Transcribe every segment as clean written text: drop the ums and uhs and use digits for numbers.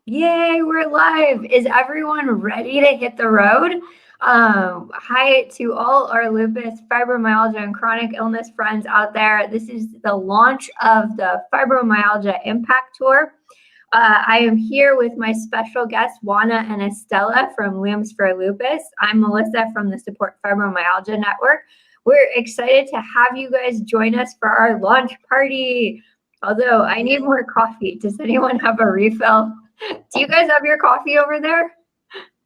Yay, we're live. Is everyone ready to hit the road? Hi to all our lupus, fibromyalgia, and chronic illness friends out there. This is the launch of the Fibromyalgia Impact Tour. I am here with my special guests, Juana and Estella from Looms for Lupus. I'm Melissa from the Support Fibromyalgia Network. We're excited to have you guys join us for our launch party. Although I need more coffee. Does anyone have a refill? Do you guys have your coffee over there?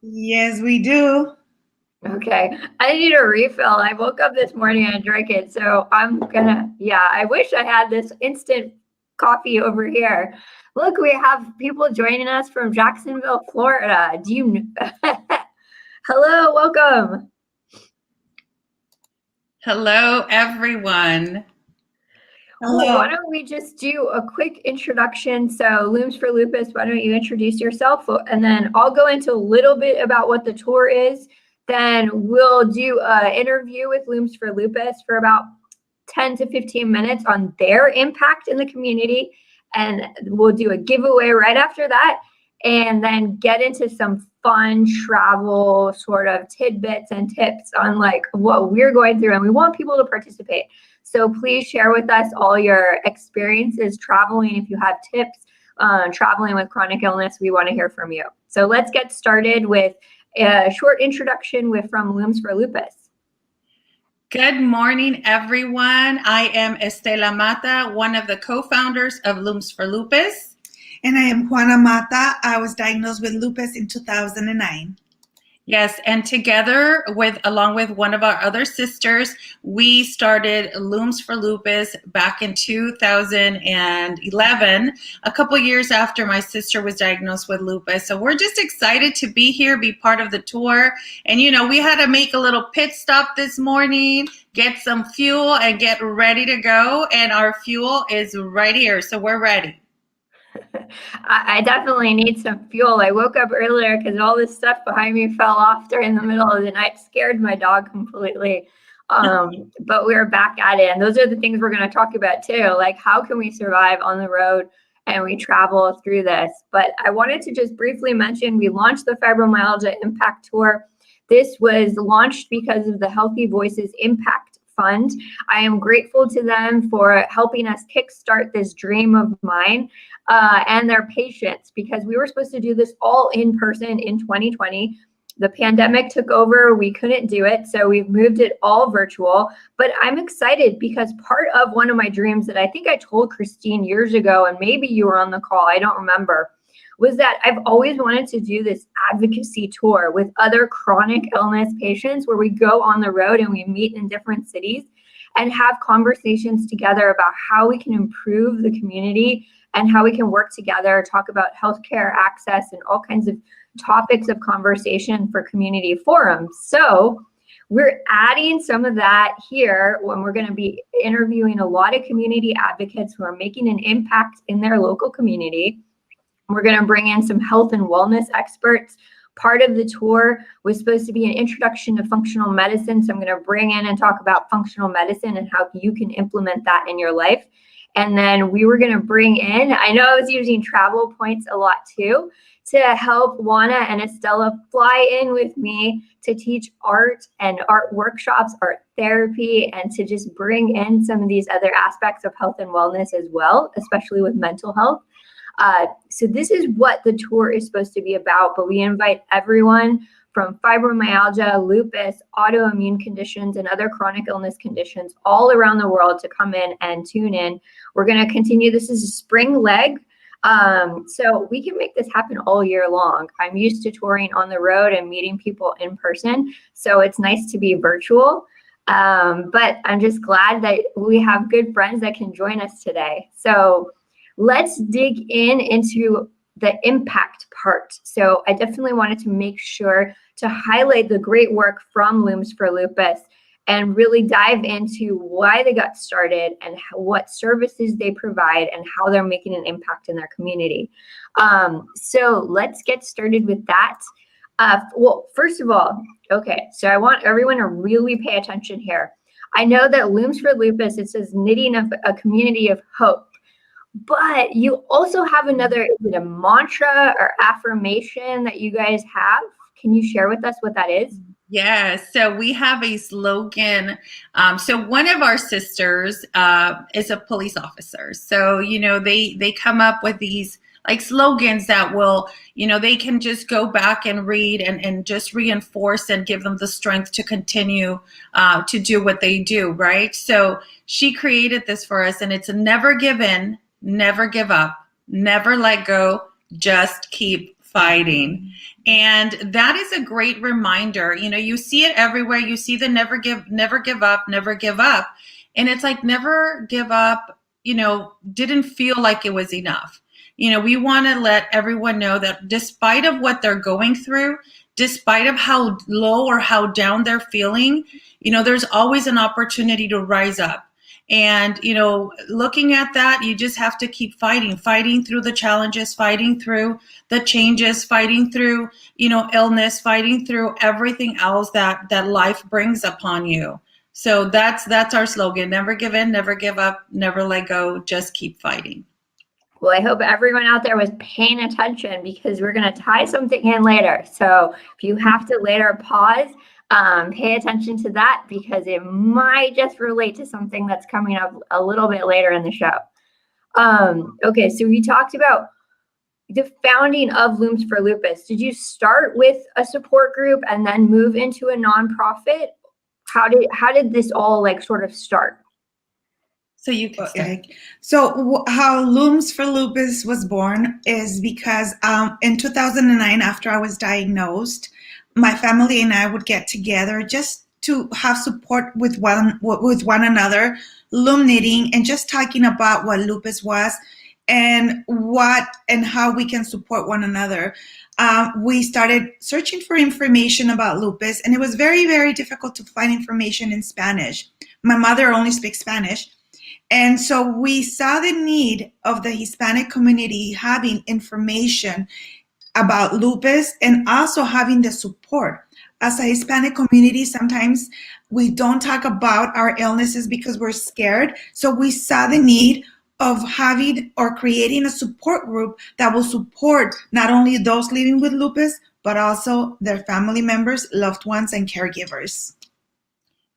Yes, we do. Okay, I need a refill. I woke up this morning and drank it, so I wish I had this instant coffee over here. Look, we have people joining us from Jacksonville, Florida. Hello, welcome. Hello, everyone. Hello. Well, why don't we just do a quick introduction? So Looms for Lupus, why don't you introduce yourself? And then I'll go into a little bit about what the tour is. Then we'll do an interview with Looms for Lupus for about 10 to 15 minutes on their impact in the community. And we'll do a giveaway right after that. And then get into some fun travel sort of tidbits and tips on like what we're going through. And we want people to participate. So please share with us all your experiences traveling. If you have tips traveling with chronic illness, we want to hear from you. So let's get started with a short introduction from Looms for Lupus. Good morning, everyone. I am Estela Mata, one of the co-founders of Looms for Lupus. And I am Juana Mata. I was diagnosed with lupus in 2009. Yes, and together along with one of our other sisters, we started Looms for Lupus back in 2011, a couple years after my sister was diagnosed with lupus. So we're just excited to be here, be part of the tour. And, we had to make a little pit stop this morning, get some fuel, and get ready to go. And our fuel is right here, so we're ready. I definitely need some fuel. I woke up earlier because all this stuff behind me fell off during the middle of the night, scared my dog completely. But we're back at it. And those are the things we're going to talk about too. Like, how can we survive on the road and we travel through this? But I wanted to just briefly mention, we launched the Fibromyalgia Impact Tour. This was launched because of the Healthy Voices Impact Fund. I am grateful to them for helping us kickstart this dream of mine. And their patients, because we were supposed to do this all in person in 2020. The pandemic took over, we couldn't do it, so we've moved it all virtual. But I'm excited because part of one of my dreams that I think I told Christine years ago, and maybe you were on the call, I don't remember, was that I've always wanted to do this advocacy tour with other chronic illness patients where we go on the road and we meet in different cities and have conversations together about how we can improve the community and how we can work together, talk about healthcare access and all kinds of topics of conversation for community forums. So we're adding some of that here when we're going to be interviewing a lot of community advocates who are making an impact in their local community. We're going to bring in some health and wellness experts. Part of the tour was supposed to be an introduction to functional medicine. So I'm going to bring in and talk about functional medicine and how you can implement that in your life. And then we were going to bring in, I know I was using travel points a lot too, to help Juana and Estella fly in with me to teach art and art workshops, art therapy, and to just bring in some of these other aspects of health and wellness as well, especially with mental health. So this is what the tour is supposed to be about, but we invite everyone from fibromyalgia, lupus, autoimmune conditions, and other chronic illness conditions all around the world to come in and tune in. We're going to continue. This is a spring leg. So we can make this happen all year long. I'm used to touring on the road and meeting people in person, so it's nice to be virtual. But I'm just glad that we have good friends that can join us today. So let's dig into the impact part. So I definitely wanted to make sure to highlight the great work from Looms for Lupus and really dive into why they got started and what services they provide and how they're making an impact in their community. So let's get started with that. Well, first of all, okay, so I want everyone to really pay attention here. I know that Looms for Lupus, it says knitting of a community of hope. But you also have another, is it a mantra or affirmation that you guys have? Can you share with us what that is? Yeah, so we have a slogan. So one of our sisters is a police officer. So, they come up with these like slogans that will, they can just go back and read and just reinforce and give them the strength to continue to do what they do, right? So she created this for us, and it's a never give in, never give up, never let go, just keep fighting. And that is a great reminder. You see it everywhere. You see the never give up, never give up. And it's like never give up, didn't feel like it was enough. We want to let everyone know that despite of what they're going through, despite of how low or how down they're feeling, there's always an opportunity to rise up. And, looking at that, you just have to keep fighting through the challenges, fighting through the changes, fighting through, illness, fighting through everything else that life brings upon you. So that's our slogan. Never give in, never give up, never let go, just keep fighting. Well, I hope everyone out there was paying attention, because we're going to tie something in later. So if you have to later pause, pay attention to that, because it might just relate to something that's coming up a little bit later in the show. Okay, so we talked about the founding of Looms for Lupus. Did you start with a support group and then move into a nonprofit? How did this all like sort of start? So you can start. So how Looms for Lupus was born is because in 2009, after I was diagnosed, my family and I would get together just to have support with one another, loom knitting, and just talking about what lupus was and how we can support one another. We started searching for information about lupus, and it was very, very difficult to find information in Spanish. My mother only speaks Spanish. And so we saw the need of the Hispanic community having information about lupus and also having the support. As a Hispanic community, sometimes we don't talk about our illnesses because we're scared. So we saw the need of having or creating a support group that will support not only those living with lupus, but also their family members, loved ones, and caregivers.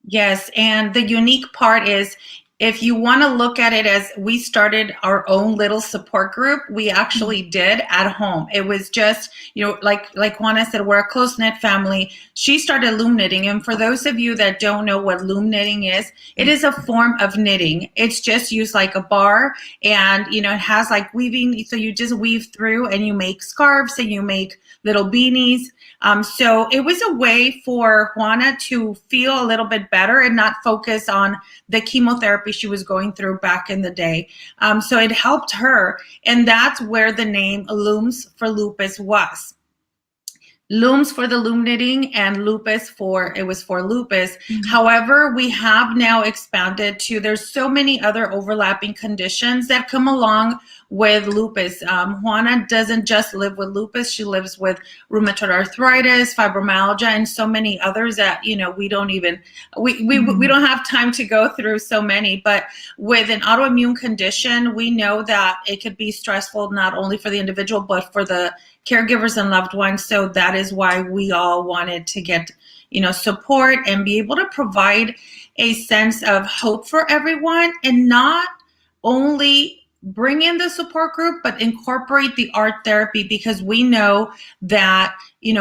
Yes, and the unique part is, if you want to look at it as we started our own little support group, we actually did at home. It was just, like Juana said, we're a close-knit family. She started loom knitting. And for those of you that don't know what loom knitting is, it is a form of knitting. It's just used like a bar, and, it has like weaving. So you just weave through and you make scarves and you make little beanies. So it was a way for Juana to feel a little bit better and not focus on the chemotherapy she was going through back in the day. So it helped her. And that's where the name Looms for Lupus was. Looms for the loom knitting, and lupus for lupus. Mm-hmm. However, we have now expanded to, there's so many other overlapping conditions that come along with lupus. Juana doesn't just live with lupus. She lives with rheumatoid arthritis, fibromyalgia, and so many others that, we don't even, we don't have time to go through so many. But with an autoimmune condition, we know that it could be stressful, not only for the individual, but for the caregivers and loved ones. So that is why we all wanted to get, support and be able to provide a sense of hope for everyone, and not only bring in the support group, but incorporate the art therapy, because we know that,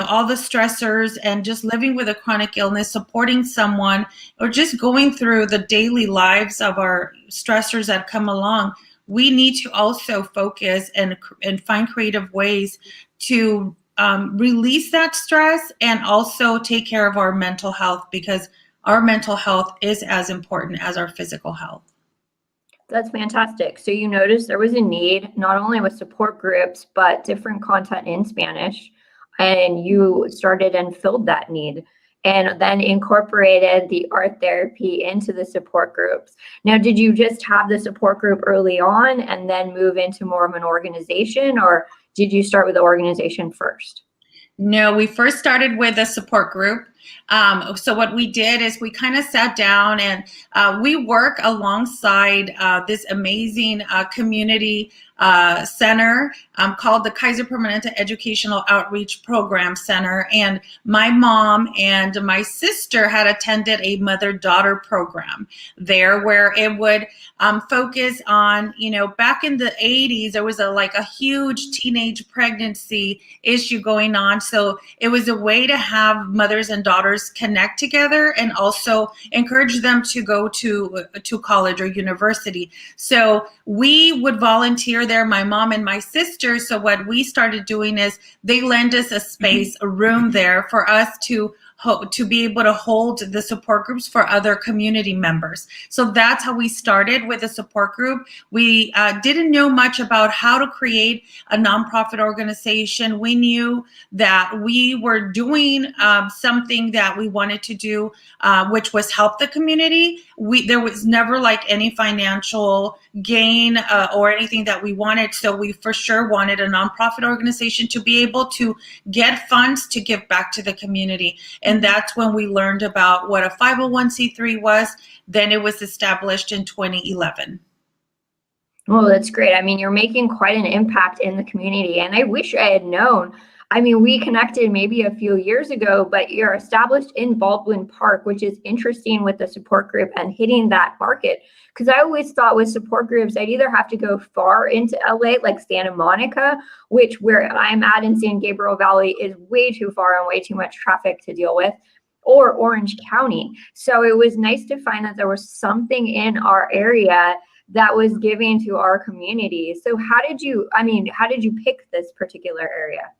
all the stressors and just living with a chronic illness, supporting someone, or just going through the daily lives of our stressors that come along, we need to also focus and find creative ways to release that stress and also take care of our mental health, because our mental health is as important as our physical health. That's fantastic. So you noticed there was a need, not only with support groups, but different content in Spanish, and you started and filled that need, and then incorporated the art therapy into the support groups. Now, did you just have the support group early on and then move into more of an organization, or did you start with the organization first? No, we first started with a support group. So what we did is we kind of sat down and we work alongside this amazing community center called the Kaiser Permanente Educational Outreach Program Center. And my mom and my sister had attended a mother-daughter program there where it would focus on, back in the 80s, there was a huge teenage pregnancy issue going on. So it was a way to have mothers and daughters connect together and also encourage them to go to college or university. So we would volunteer there, my mom and my sister. So what we started doing is they lend us a space, a room there for us to be able to hold the support groups for other community members. So that's how we started with a support group. We didn't know much about how to create a nonprofit organization. We knew that we were doing something that we wanted to do, which was help the community. There was never any financial gain or anything that we wanted. So we for sure wanted a nonprofit organization to be able to get funds to give back to the community. And that's when we learned about what a 501c3 was. Then it was established in 2011. Well, that's great. I mean, you're making quite an impact in the community, and I wish I had known. I mean, we connected maybe a few years ago, but you're established in Baldwin Park, which is interesting with the support group and hitting that market. Because I always thought with support groups, I'd either have to go far into LA, like Santa Monica, which where I'm at in San Gabriel Valley is way too far and way too much traffic to deal with, or Orange County. So it was nice to find that there was something in our area that was giving to our community. So how did you pick this particular area?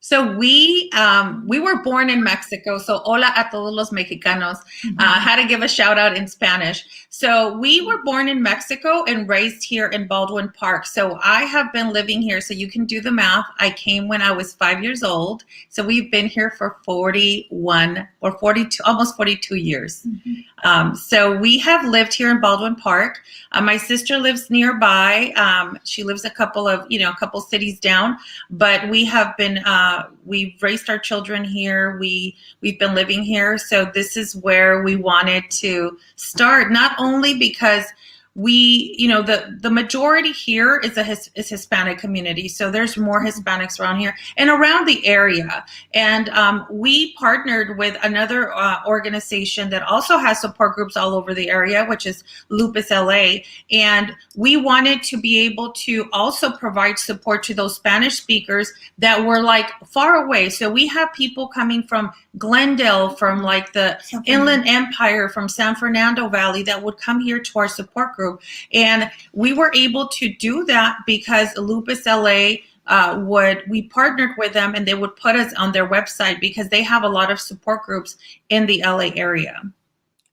So we were born in Mexico. So hola a todos los mexicanos. Had to give a shout out in Spanish. So we were born in Mexico and raised here in Baldwin Park. So I have been living here. So you can do the math. I came when I was 5 years old. So we've been here for 41 or 42, almost 42 years. So we have lived here in Baldwin Park. My sister lives nearby. She lives a couple cities down, but we have been, we've raised our children here. We've been living here. So this is where we wanted to start, not only because the majority here is Hispanic community. So there's more Hispanics around here and around the area. And we partnered with another organization that also has support groups all over the area, which is Lupus LA. And we wanted to be able to also provide support to those Spanish speakers that were far away. So we have people coming from Glendale, from the Inland Empire, from San Fernando Valley that would come here to our support group. And we were able to do that because Lupus LA we partnered with them and they would put us on their website because they have a lot of support groups in the LA area.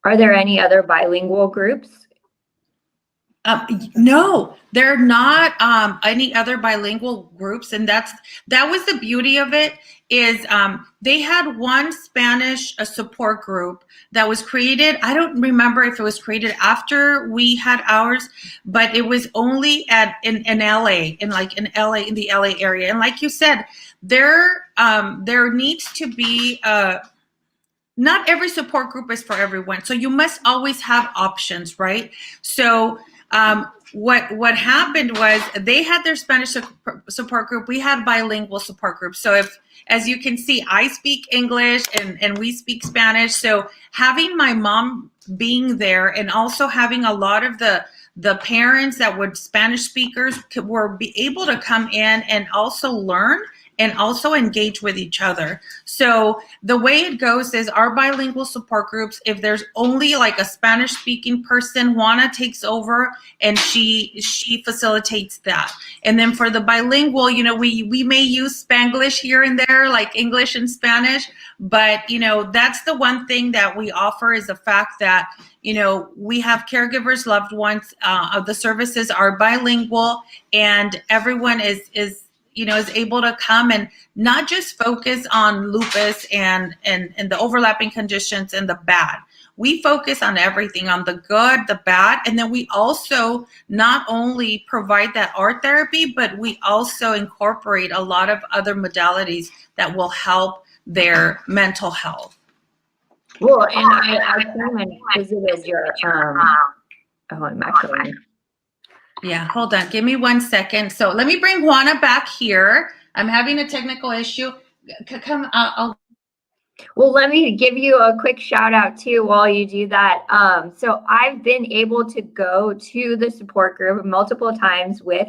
Are there any other bilingual groups? No, there are not any other bilingual groups. And that was the beauty of it, is they had one Spanish support group that was created. I don't remember if it was created after we had ours, but it was only in LA, in the LA area. And like you said, there needs to be not every support group is for everyone. So you must always have options, right? So what happened was they had their Spanish support group. We had bilingual support groups. So as you can see, I speak English and we speak Spanish. So having my mom being there and also having a lot of the parents that were Spanish speakers were be able to come in and also learn and also engage with each other. So the way it goes is our bilingual support groups, if there's only a Spanish speaking person, Juana takes over and she facilitates that. And then for the bilingual, we may use Spanglish here and there, like English and Spanish, but that's the one thing that we offer, is the fact that we have caregivers, loved ones, the services are bilingual, and everyone is able to come and not just focus on lupus and the overlapping conditions and the bad. We focus on everything, on the good, the bad, and then we also not only provide that art therapy, but we also incorporate a lot of other modalities that will help their mental health. Well, and I came and visited your, oh, I'm echoing. Yeah, hold on. Give me 1 second. So let me bring Juana back here. I'm having a technical issue. Come, Well, let me give you a quick shout out too while you do that. So I've been able to go to the support group multiple times with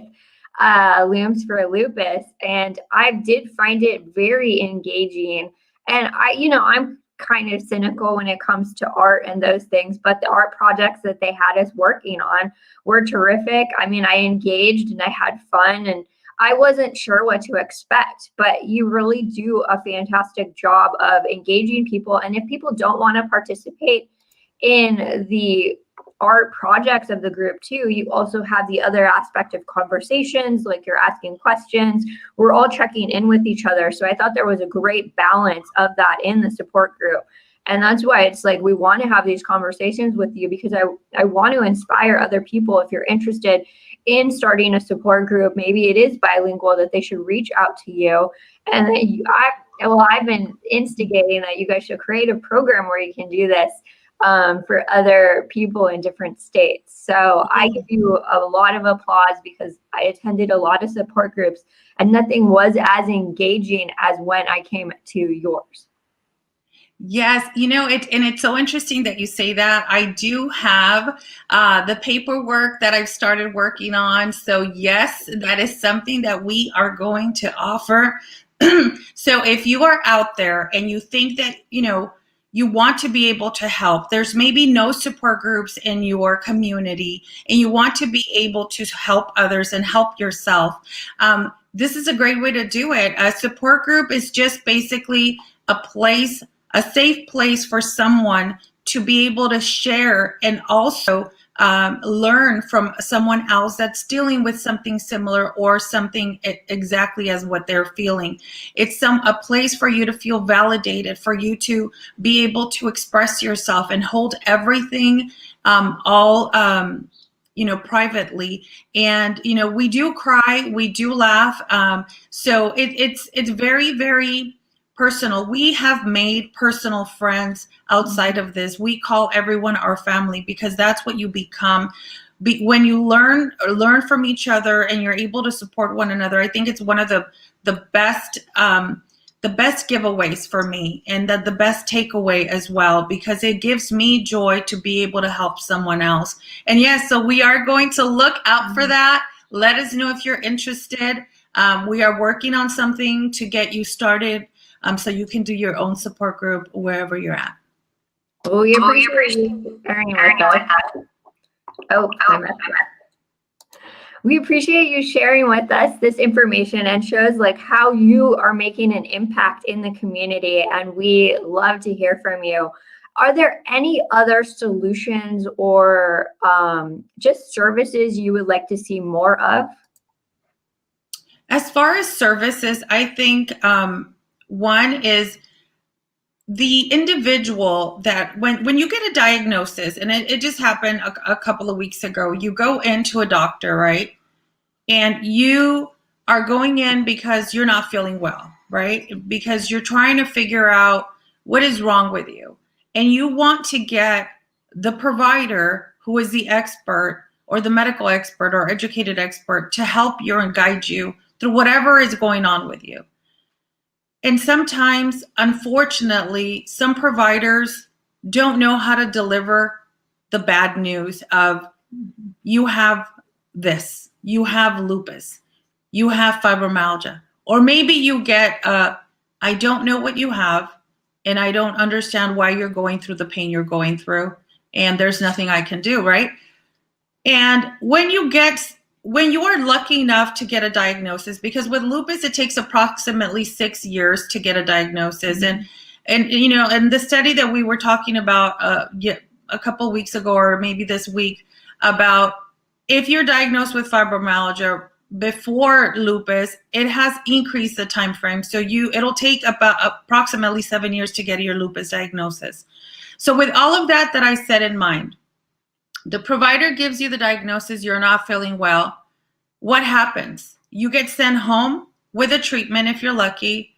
Looms for Lupus, and I did find it very engaging. And I'm kind of cynical when it comes to art and those things, but the art projects that they had us working on were terrific. I mean, I engaged and I had fun, and I wasn't sure what to expect, but you really do a fantastic job of engaging people. And if people don't want to participate in the art projects of the group too, you also have the other aspect of conversations, like you're asking questions. We're all checking in with each other. So I thought there was a great balance of that in the support group. And that's why it's like we want to have these conversations with you, because I want to inspire other people. If you're interested in starting a support group, maybe it is bilingual, that they should reach out to you. And then I've been instigating that you guys should create a program where you can do this for other people in different states. So I give you a lot of applause, because I attended a lot of support groups and nothing was as engaging as when I came to yours. yes, and it's so interesting that you say that. I do have the paperwork that I've started working on. So yes, that is something that we are going to offer. So if you are out there and you think that, you want to be able to help, there's maybe no support groups in your community, and you want to be able to help others and help yourself, this is a great way to do it. A support group is just basically a safe place for someone to be able to share and also learn from someone else that's dealing with something similar or something exactly as what they're feeling. It's a place for you to feel validated, for you to be able to express yourself and hold everything all privately. And we do cry, we do laugh. So it's very, very personal. We have made personal friends outside of this. We call everyone our family, because that's what you become when you learn from each other and you're able to support one another. I think it's one of the best giveaways for me, and the best takeaway as well, because it gives me joy to be able to help someone else. And yes, so we are going to look out for that. Let us know if you're interested. We are working on something to get you started, so you can do your own support group wherever you're at. Well, we appreciate you sharing with us. Oh, we appreciate you sharing with us this information, and shows like how you are making an impact in the community, and we love to hear from you. Are there any other solutions or just services you would like to see more of? As far as services, I think one is the individual that when you get a diagnosis, and it just happened a couple of weeks ago, you go into a doctor, right? And you are going in because you're not feeling well, right? Because you're trying to figure out what is wrong with you. And you want to get the provider who is the expert, or the medical expert or educated expert, to help you and guide you through whatever is going on with you. And sometimes, unfortunately, some providers don't know how to deliver the bad news of, you have this, you have lupus, you have fibromyalgia. Or maybe you get, I don't know what you have, and I don't understand why you're going through the pain you're going through, and there's nothing I can do, right? And when you are lucky enough to get a diagnosis, because with lupus, it takes approximately 6 years to get a diagnosis. And the study that we were talking about a couple of weeks ago, or maybe this week, about if you're diagnosed with fibromyalgia before lupus, it has increased the time frame. So it'll take about approximately 7 years to get your lupus diagnosis. So with all of that I said in mind, the provider gives you the diagnosis, you're not feeling well. What happens? You get sent home with a treatment if you're lucky.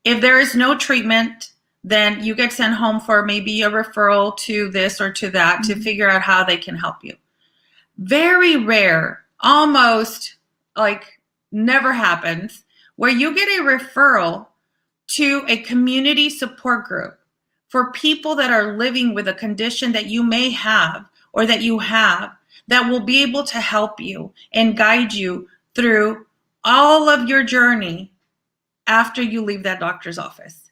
If there is no treatment, then you get sent home for maybe a referral to this or to that to figure out how they can help you. Very rare, almost like never happens, where you get a referral to a community support group for people that are living with a condition that you may have or that you have, that will be able to help you and guide you through all of your journey after you leave that doctor's office.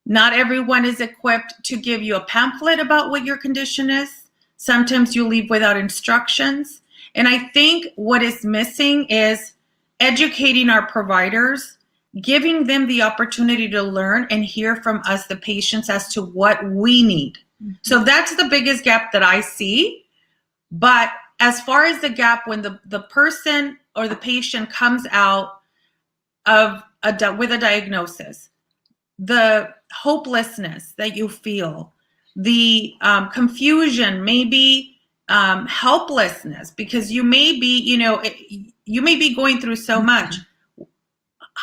Not everyone is equipped to give you a pamphlet about what your condition is. Sometimes you leave without instructions. And I think what is missing is educating our providers, giving them the opportunity to learn and hear from us, the patients, as to what we need. So that's the biggest gap that I see. But as far as the gap when the person or the patient comes out of with a diagnosis, the hopelessness that you feel, the confusion, maybe helplessness, because you may be, you may be going through so much.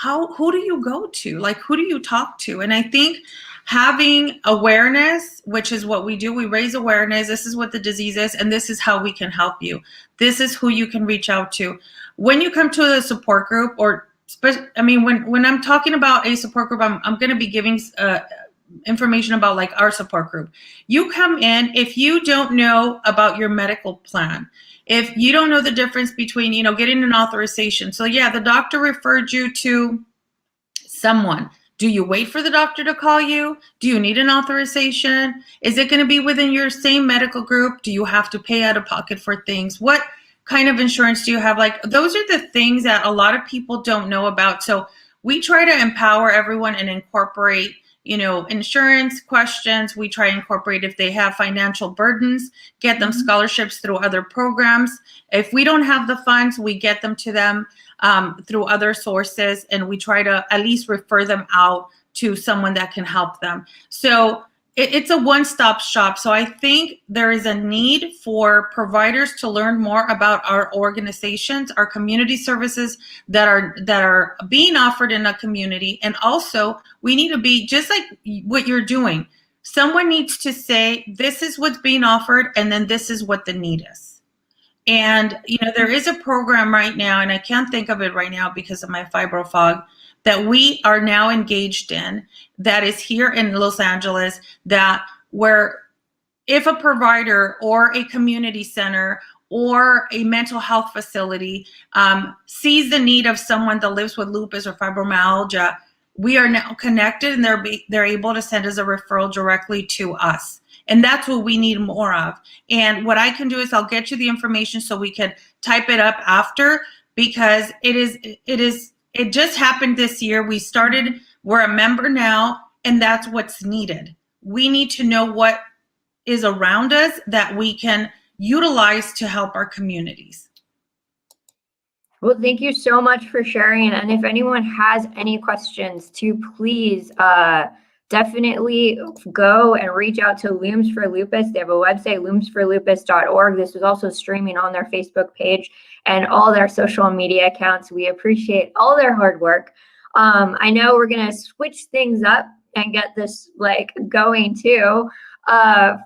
Who do you go to? Like, who do you talk to? And I think having awareness, which is what we do, we raise awareness. This is what the disease is, and this is how we can help you. This is who you can reach out to. When you come to the support group, or when I'm talking about a support group, I'm going to be giving information about like our support group. You come in, if you don't know about your medical plan, if you don't know the difference between, getting an authorization. So yeah, the doctor referred you to someone. Do you wait for the doctor to call you? Do you need an authorization? Is it going to be within your same medical group? Do you have to pay out of pocket for things? What kind of insurance do you have? Like, those are the things that a lot of people don't know about. So we try to empower everyone and incorporate, insurance questions. We try to incorporate if they have financial burdens, get them scholarships through other programs. If we don't have the funds, we get them to them through other sources, and we try to at least refer them out to someone that can help them. So it's a one-stop shop. So I think there is a need for providers to learn more about our organizations, our community services that are being offered in a community. And also, we need to be just like what you're doing. Someone needs to say, this is what's being offered, and then this is what the need is. And, there is a program right now, and I can't think of it right now because of my fibro fog, that we are now engaged in, that is here in Los Angeles, that where if a provider or a community center or a mental health facility sees the need of someone that lives with lupus or fibromyalgia, we are now connected, and they're able to send us a referral directly to us. And that's what we need more of. And what I can do is I'll get you the information so we can type it up after, because it just happened this year. We're a member now, and that's what's needed. We need to know what is around us that we can utilize to help our communities. Well, thank you so much for sharing. And if anyone has any questions, please definitely go and reach out to Looms for Lupus. They have a website, loomsforlupus.org. This is also streaming on their Facebook page and all their social media accounts. We appreciate all their hard work. I know we're going to switch things up and get this going too. I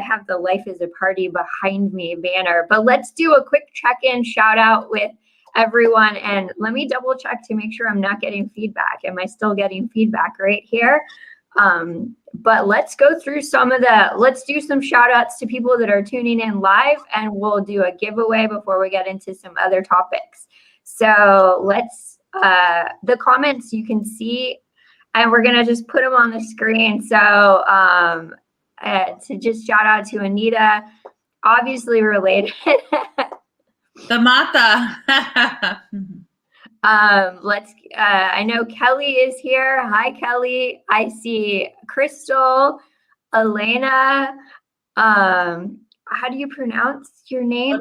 have the Life is a Party behind me banner, but let's do a quick check-in shout out with everyone. And let me double check to make sure I'm not getting feedback. Am I still getting feedback right here? But let's go through let's do some shout outs to people that are tuning in live, and we'll do a giveaway before we get into some other topics. So the comments you can see, and we're going to just put them on the screen. So to just shout out to Anita, obviously related. The Mata. I know Kelly is here. Hi, Kelly. I see Crystal, Elena. How do you pronounce your name?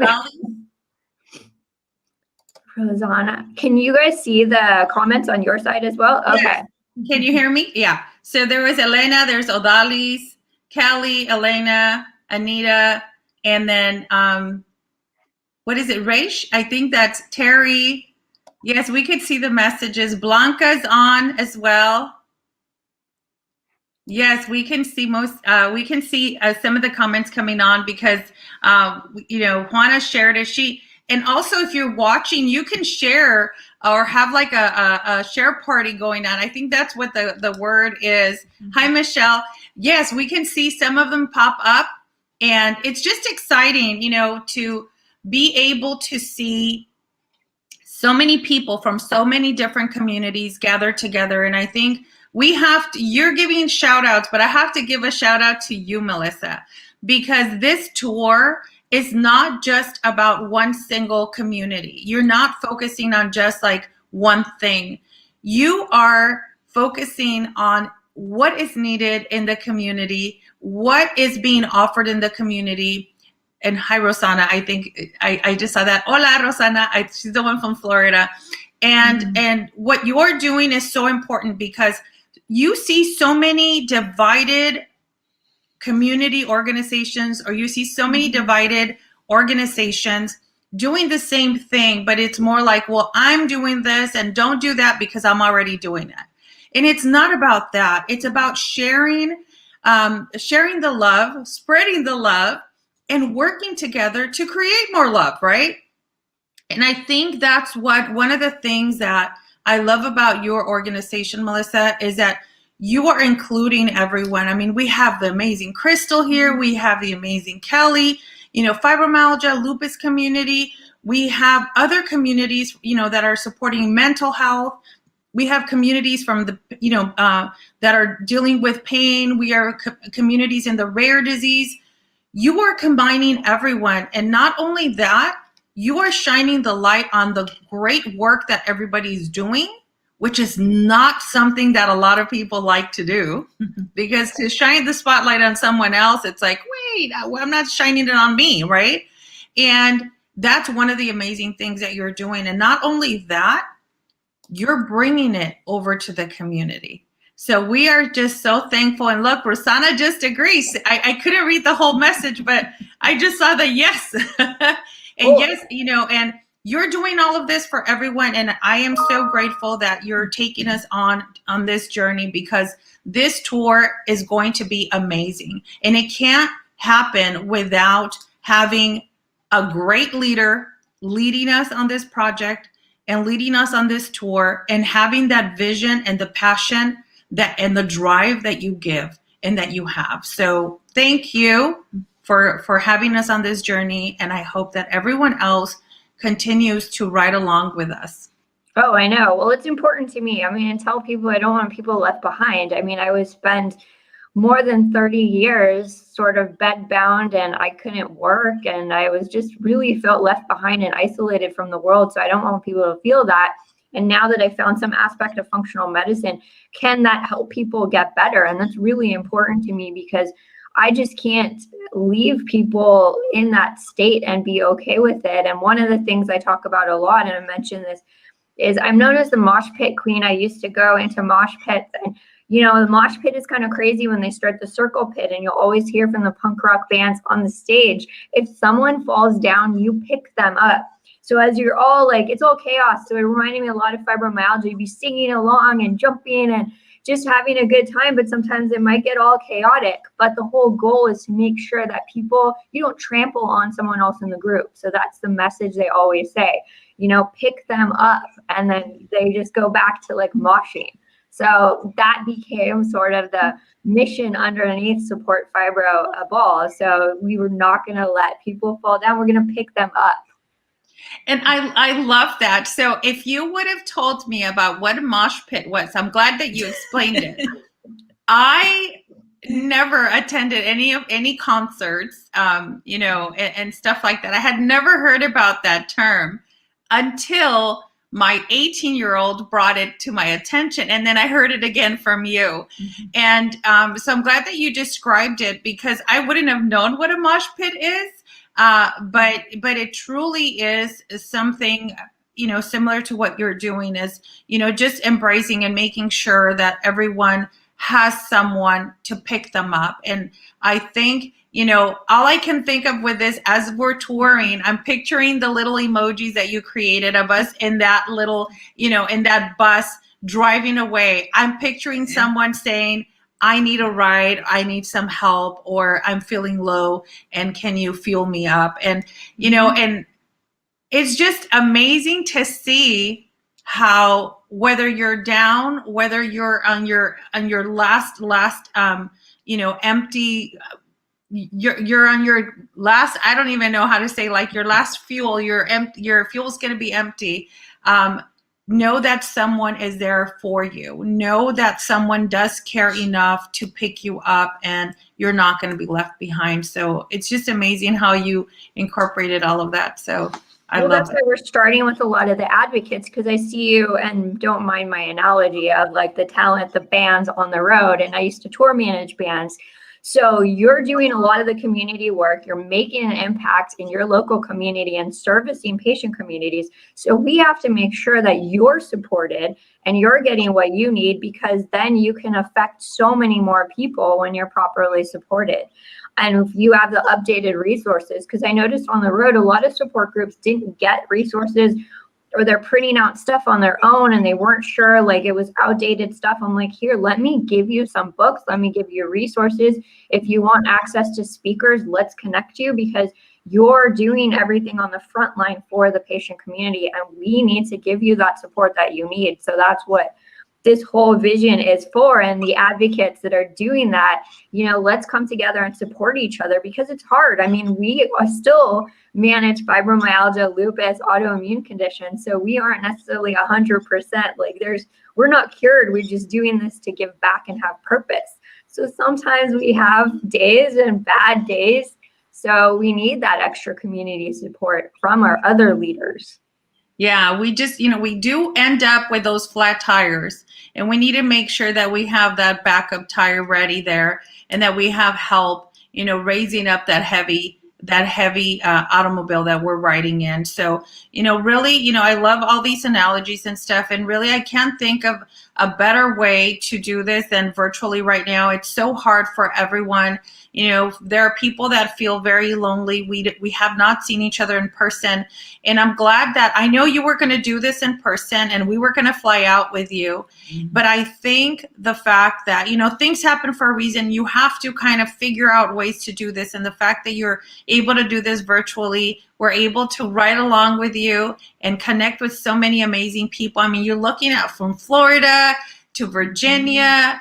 Rosanna. Can you guys see the comments on your side as well? Okay. Yes. Can you hear me? Yeah. So there was Elena, there's Odalis, Kelly, Elena, Anita, and then what is it, Raish? I think that's Terry. Yes, we could see the messages. Blanca's on as well. Yes, we can see some of the comments coming on because Juana shared it. And also if you're watching, you can share or have like a share party going on. I think that's what the word is. Hi, Michelle. Yes, we can see some of them pop up, and it's just exciting, to be able to see so many people from so many different communities gathered together. And I think you're giving shout outs, but I have to give a shout out to you, Melissa, because this tour is not just about one single community. You're not focusing on just like one thing. You are focusing on what is needed in the community, what is being offered in the community. And hi, Rosana. I think I just saw that. Hola, Rosana. She's the one from Florida. And what you're doing is so important because you see so many divided community organizations, or you see so many divided organizations doing the same thing, but it's more like, well, I'm doing this and don't do that because I'm already doing it. And it's not about that. It's about sharing the love, spreading the love, and working together to create more love, right? And I think that's one of the things that I love about your organization, Melissa, is that you are including everyone. I mean, we have the amazing Crystal here. We have the amazing Kelly, fibromyalgia, lupus community. We have other communities, that are supporting mental health. We have communities from that are dealing with pain. We are communities in the rare disease. You are combining everyone. And not only that, you are shining the light on the great work that everybody's doing, which is not something that a lot of people like to do. Because to shine the spotlight on someone else, it's like, wait, I'm not shining it on me, right? And that's one of the amazing things that you're doing. And not only that, you're bringing it over to the community. So we are just so thankful. And look, Rosanna just agrees. I couldn't read the whole message, but I just saw the yes. And yes, and you're doing all of this for everyone. And I am so grateful that you're taking us on this journey, because this tour is going to be amazing. And it can't happen without having a great leader leading us on this project and leading us on this tour, and having that vision and the passion and the drive that you give and that you have. So thank you for having us on this journey. And I hope that everyone else continues to ride along with us. Oh, I know. Well, it's important to me. I mean, and tell people I don't want people left behind. I mean, I was spend more than 30 years sort of bed bound, and I couldn't work, and I was just really felt left behind and isolated from the world. So I don't want people to feel that. And now that I found some aspect of functional medicine, can that help people get better? And that's really important to me, because I just can't leave people in that state and be okay with it. And one of the things I talk about a lot, and I mentioned this, is I'm known as the mosh pit queen. I used to go into mosh pits, and the mosh pit is kind of crazy when they start the circle pit, and you'll always hear from the punk rock bands on the stage, if someone falls down, you pick them up. So as you're all like, it's all chaos. So it reminded me a lot of fibromyalgia. You'd be singing along and jumping and just having a good time, but sometimes it might get all chaotic. But the whole goal is to make sure that you don't trample on someone else in the group. So that's the message they always say, pick them up, and then they just go back to like moshing. So that became sort of the mission underneath Support Fibro Ball. So we were not going to let people fall down. We're going to pick them up. And I love that. So if you would have told me about what a mosh pit was, I'm glad that you explained it. I never attended any concerts, and stuff like that. I had never heard about that term until my 18-year-old brought it to my attention, and then I heard it again from you. Mm-hmm. And so I'm glad that you described it, because I wouldn't have known what a mosh pit is. But it truly is something, similar to what you're doing, is, just embracing and making sure that everyone has someone to pick them up. And I think, all I can think of with this, as we're touring, I'm picturing the little emojis that you created of us in that little, in that bus driving away. I'm picturing someone saying, I need a ride, I need some help, or I'm feeling low, and can you fuel me up? And, you know, and it's just amazing to see how, whether you're down, whether you're on your last empty, you're on your last, I don't even know how to say, like your last fuel, your fuel's going to be empty. Know that someone is there for you. Know that someone does care enough to pick you up, and you're not going to be left behind. So it's just amazing how you incorporated all of that. So I love that's it. why we're starting with a lot of the advocates, because I see you, and don't mind my analogy of like the talent, the bands on the road. And I used to tour manage bands. So you're doing a lot of the community work. You're making an impact in your local community and servicing patient communities. So we have to make sure that you're supported and you're getting what you need, because then you can affect so many more people when you're properly supported. And if you have the updated resources, because I noticed on the road, a lot of support groups didn't get resources, or they're printing out stuff on their own and they weren't sure, like it was outdated stuff. I'm like, here, let me give you some books. Let me give you resources. If you want access to speakers, let's connect you, because you're doing everything on the front line for the patient community. And we need to give you that support that you need. So that's what this whole vision is for. And the advocates that are doing that, you know, let's come together and support each other, because it's hard. I mean, we are still manage fibromyalgia, lupus, autoimmune conditions. So we aren't necessarily 100%. Like we're not cured. We're just doing this to give back and have purpose. So sometimes we have days and bad days. So we need that extra community support from our other leaders. Yeah, we just, we do end up with those flat tires, and we need to make sure that we have that backup tire ready there, and that we have help, raising up that heavy automobile that we're riding in. So, really, I love all these analogies and stuff. And really, I can't think of a better way to do this than virtually right now. It's so hard for everyone. There are people that feel very lonely. We have not seen each other in person. And I'm glad that I know you were going to do this in person, and we were going to fly out with you. Mm-hmm. But I think the fact that, things happen for a reason. You have to kind of figure out ways to do this. And the fact that you're able to do this virtually, we're able to ride along with you and connect with so many amazing people. I mean, you're looking at from Florida to Virginia,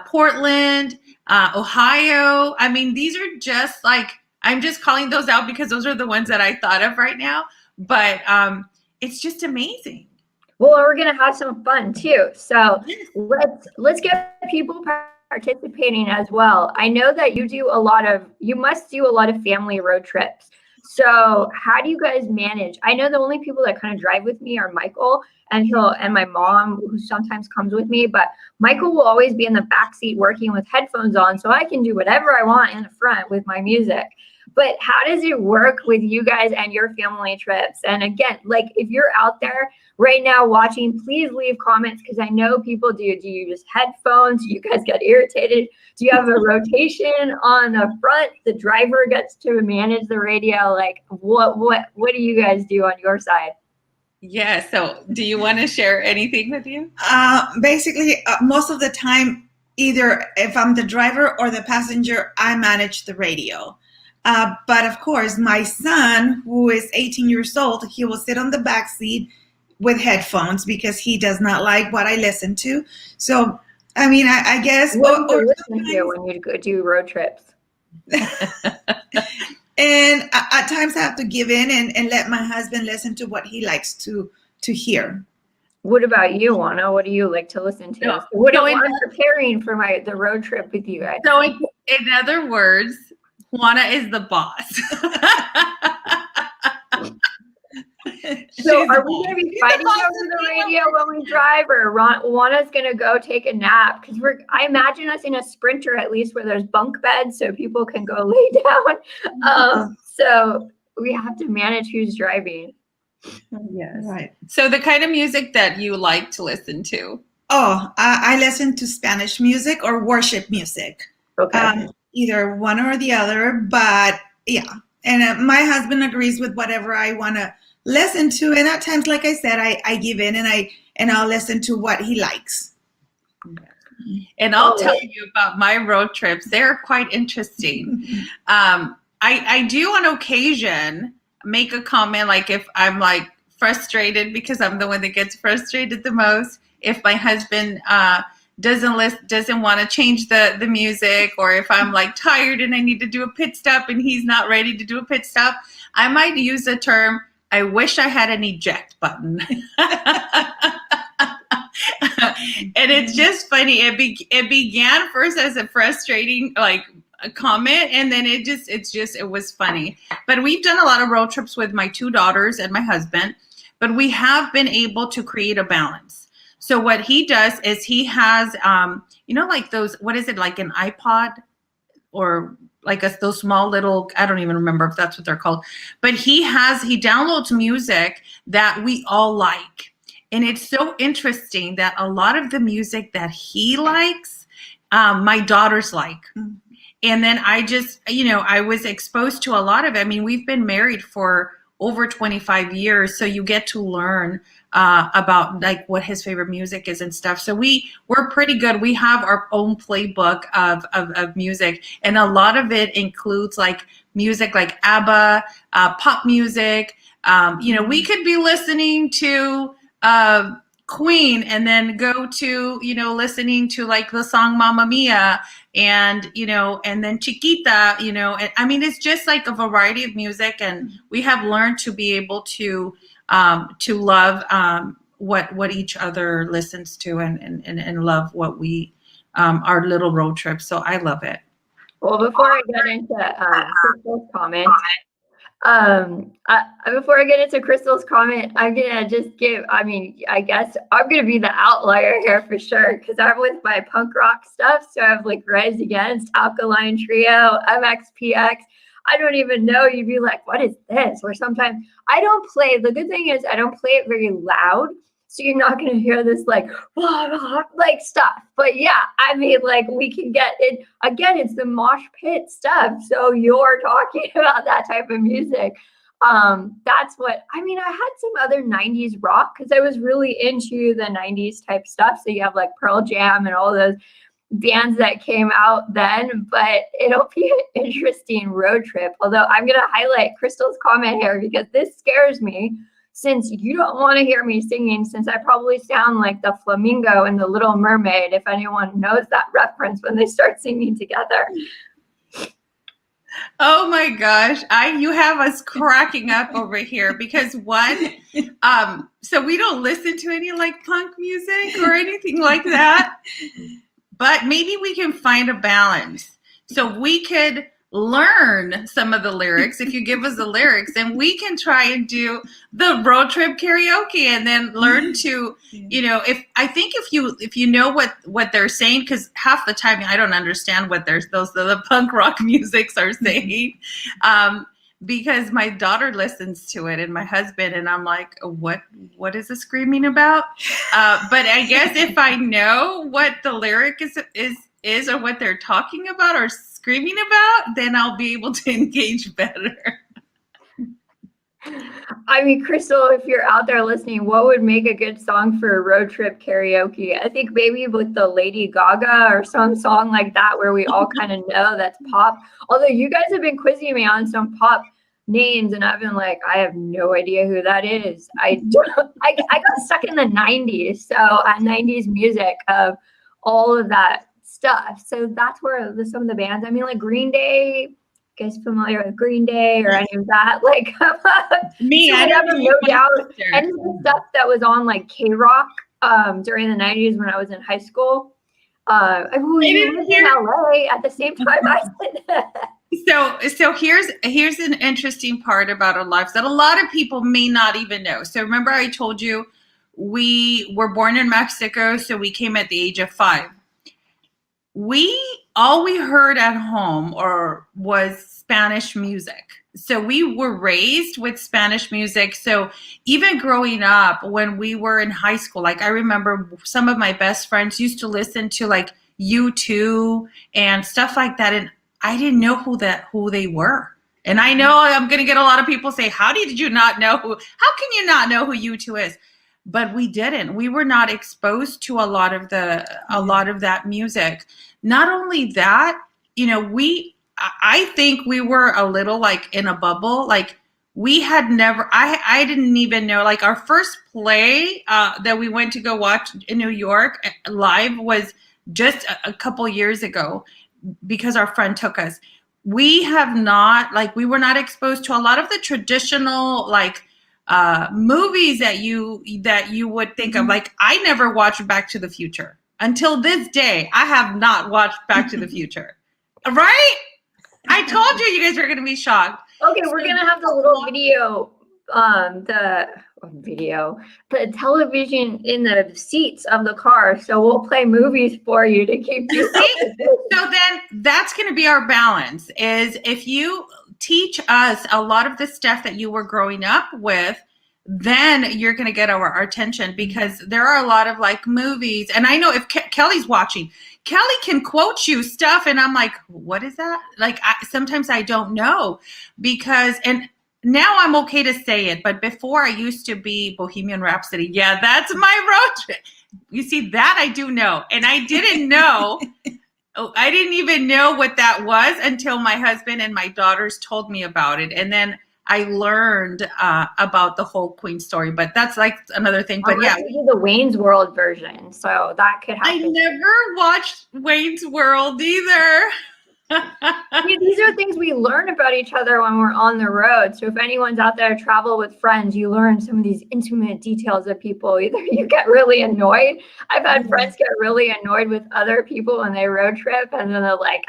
Portland, Ohio. I mean, these are just like, I'm just calling those out because those are the ones that I thought of right now. But it's just amazing. Well, we're going to have some fun too. So let's get people participating as well. I know that you must do a lot of family road trips. So how do you guys manage? I know the only people that kind of drive with me are Michael and my mom, who sometimes comes with me, but Michael will always be in the back seat working with headphones on, so I can do whatever I want in the front with my music. But how does it work with you guys and your family trips? And again, like if you're out there right now watching, please leave comments, because I know people do. Do you use headphones? Do you guys get irritated? Do you have a rotation on the front? The driver gets to manage the radio. Like what do you guys do on your side? Yeah. So do you want to share anything with you? Basically, most of the time, either if I'm the driver or the passenger, I manage the radio. But of course, my son, who is 18 years old, he will sit on the back seat with headphones because he does not like what I listen to. So, I mean, I guess. What do you listen to when you go do road trips? And at times I have to give in and let my husband listen to what he likes to hear. What about you, Juana? What do you like to listen to? No, what am I preparing for the road trip with you guys? So in other words, Juana is the boss. So are we going to be fighting over the radio when we drive, or Juana's going to go take a nap? Because I imagine us in a Sprinter at least, where there's bunk beds so people can go lay down. So we have to manage who's driving. Yes. Right. So the kind of music that you like to listen to? Oh, I listen to Spanish music or worship music. Okay. Either one or the other, but yeah. And my husband agrees with whatever I want to listen to. And at times, like I said, I give in and I'll listen to what he likes. And I'll tell you about my road trips. They're quite interesting. I do on occasion make a comment, like if I'm like frustrated, because I'm the one that gets frustrated the most. If my husband doesn't want to change the music, or if I'm like tired and I need to do a pit stop and he's not ready to do a pit stop, I might use the term, I wish I had an eject button. And it's just funny. It began first as a frustrating like a comment, and then it was funny. But we've done a lot of road trips with my 2 daughters and my husband, but we have been able to create a balance. So what he does is he has, like those, what is it, like an iPod or like those small little, I don't even remember if that's what they're called, but he downloads music that we all like. And it's so interesting that a lot of the music that he likes, my daughters like. Mm-hmm. And then I just, I was exposed to a lot of it. I mean, we've been married for over 25 years. So you get to learn about like what his favorite music is and stuff. So we're pretty good. We have our own playbook of music. And a lot of it includes like music like ABBA, pop music. We could be listening to Queen and then go to, listening to like the song Mamma Mia and, and then Chiquita, and, I mean, it's just like a variety of music, and we have learned to be able to love what each other listens to and love what we, our little road trip. So I love it. Well, before I get into Crystal's comment, before I get into Crystal's comment, I'm gonna just I guess I'm gonna be the outlier here for sure, because I'm with my punk rock stuff. So I have like Rise Against, Alkaline Trio, MXPX. I don't even know. You'd be like, what is this? Or sometimes I don't play. The good thing is I don't play it very loud. So you're not going to hear this like, blah, blah, like stuff. But yeah, I mean, like we can get it. Again, it's the mosh pit stuff. So you're talking about that type of music. That's what, I had some other 90s rock because I was really into the 90s type stuff. So you have like Pearl Jam and all those bands that came out then, but it'll be an interesting road trip. Although I'm going to highlight Crystal's comment here because this scares me. Since you don't want to hear me singing, since I probably sound like the flamingo in The Little Mermaid, if anyone knows that reference when they start singing together. Oh my gosh. You have us cracking up over here because so we don't listen to any like punk music or anything like that, but maybe we can find a balance. So we could learn some of the lyrics. If you give us the lyrics, then we can try and do the road trip karaoke and then learn to, if you know what they're saying, because half the time I don't understand what the punk rock musics are saying, because my daughter listens to it and my husband, and I'm like, what is it screaming about? But I guess if I know what the lyric is or what they're talking about or screaming about, then I'll be able to engage better. Crystal, if you're out there listening, what would make a good song for a road trip karaoke? I think maybe with the Lady Gaga or some song like that where we all kind of know that's pop. Although you guys have been quizzing me on some pop names and I've been like, I have no idea who that is. I got stuck in the 90s. So 90s music of all of that stuff. So that's where some of the bands, like Green Day, you guys familiar with Green Day or any of that? Like me, so I don't know. No doubt. Any of the stuff that was on like K-Rock during the 90s when I was in high school. I was in LA at the same time I did that. So here's an interesting part about our lives that a lot of people may not even know. So remember I told you we were born in Mexico, so we came at the age of 5. All we heard at home was Spanish music. So we were raised with Spanish music. So even growing up when we were in high school, like I remember some of my best friends used to listen to like U2 and stuff like that. And I didn't know who they were. And I know I'm going to get a lot of people say, how can you not know who U2 is? but we didn't. We were not exposed to a lot of that music. Not only that, I think we were a little like in a bubble. Like we had never, I didn't even know, like our first play that we went to go watch in New York live was just a couple years ago because our friend took us. We have not, like, we were not exposed to a lot of the traditional, like, movies that you would think of. Like, I never watched Back to the Future. Until this day, I have not watched Back to the Future. Right? I told you guys were going to be shocked. Okay, we're going to have the little video, the television in the seats of the car. So we'll play movies for you to keep you. So then that's going to be our balance, is if you teach us a lot of the stuff that you were growing up with, then you're going to get our attention, because there are a lot of like movies. And I know if Kelly's watching, Kelly can quote you stuff. And I'm like, what is that? Like, sometimes I don't know, because, and now I'm okay to say it, but before I used to be Bohemian Rhapsody. Yeah, that's my road trip. You see, that I do know. And I didn't know. I didn't even know what that was until my husband and my daughters told me about it. And then I learned about the whole Queen story, but that's like another thing. But yeah, the Wayne's World version, so that could happen. I never watched Wayne's World either. These are things we learn about each other when we're on the road. So if anyone's out there travel with friends, you learn some of these intimate details of people. Either you get really annoyed. I've had friends get really annoyed with other people when they road trip, and then they're like,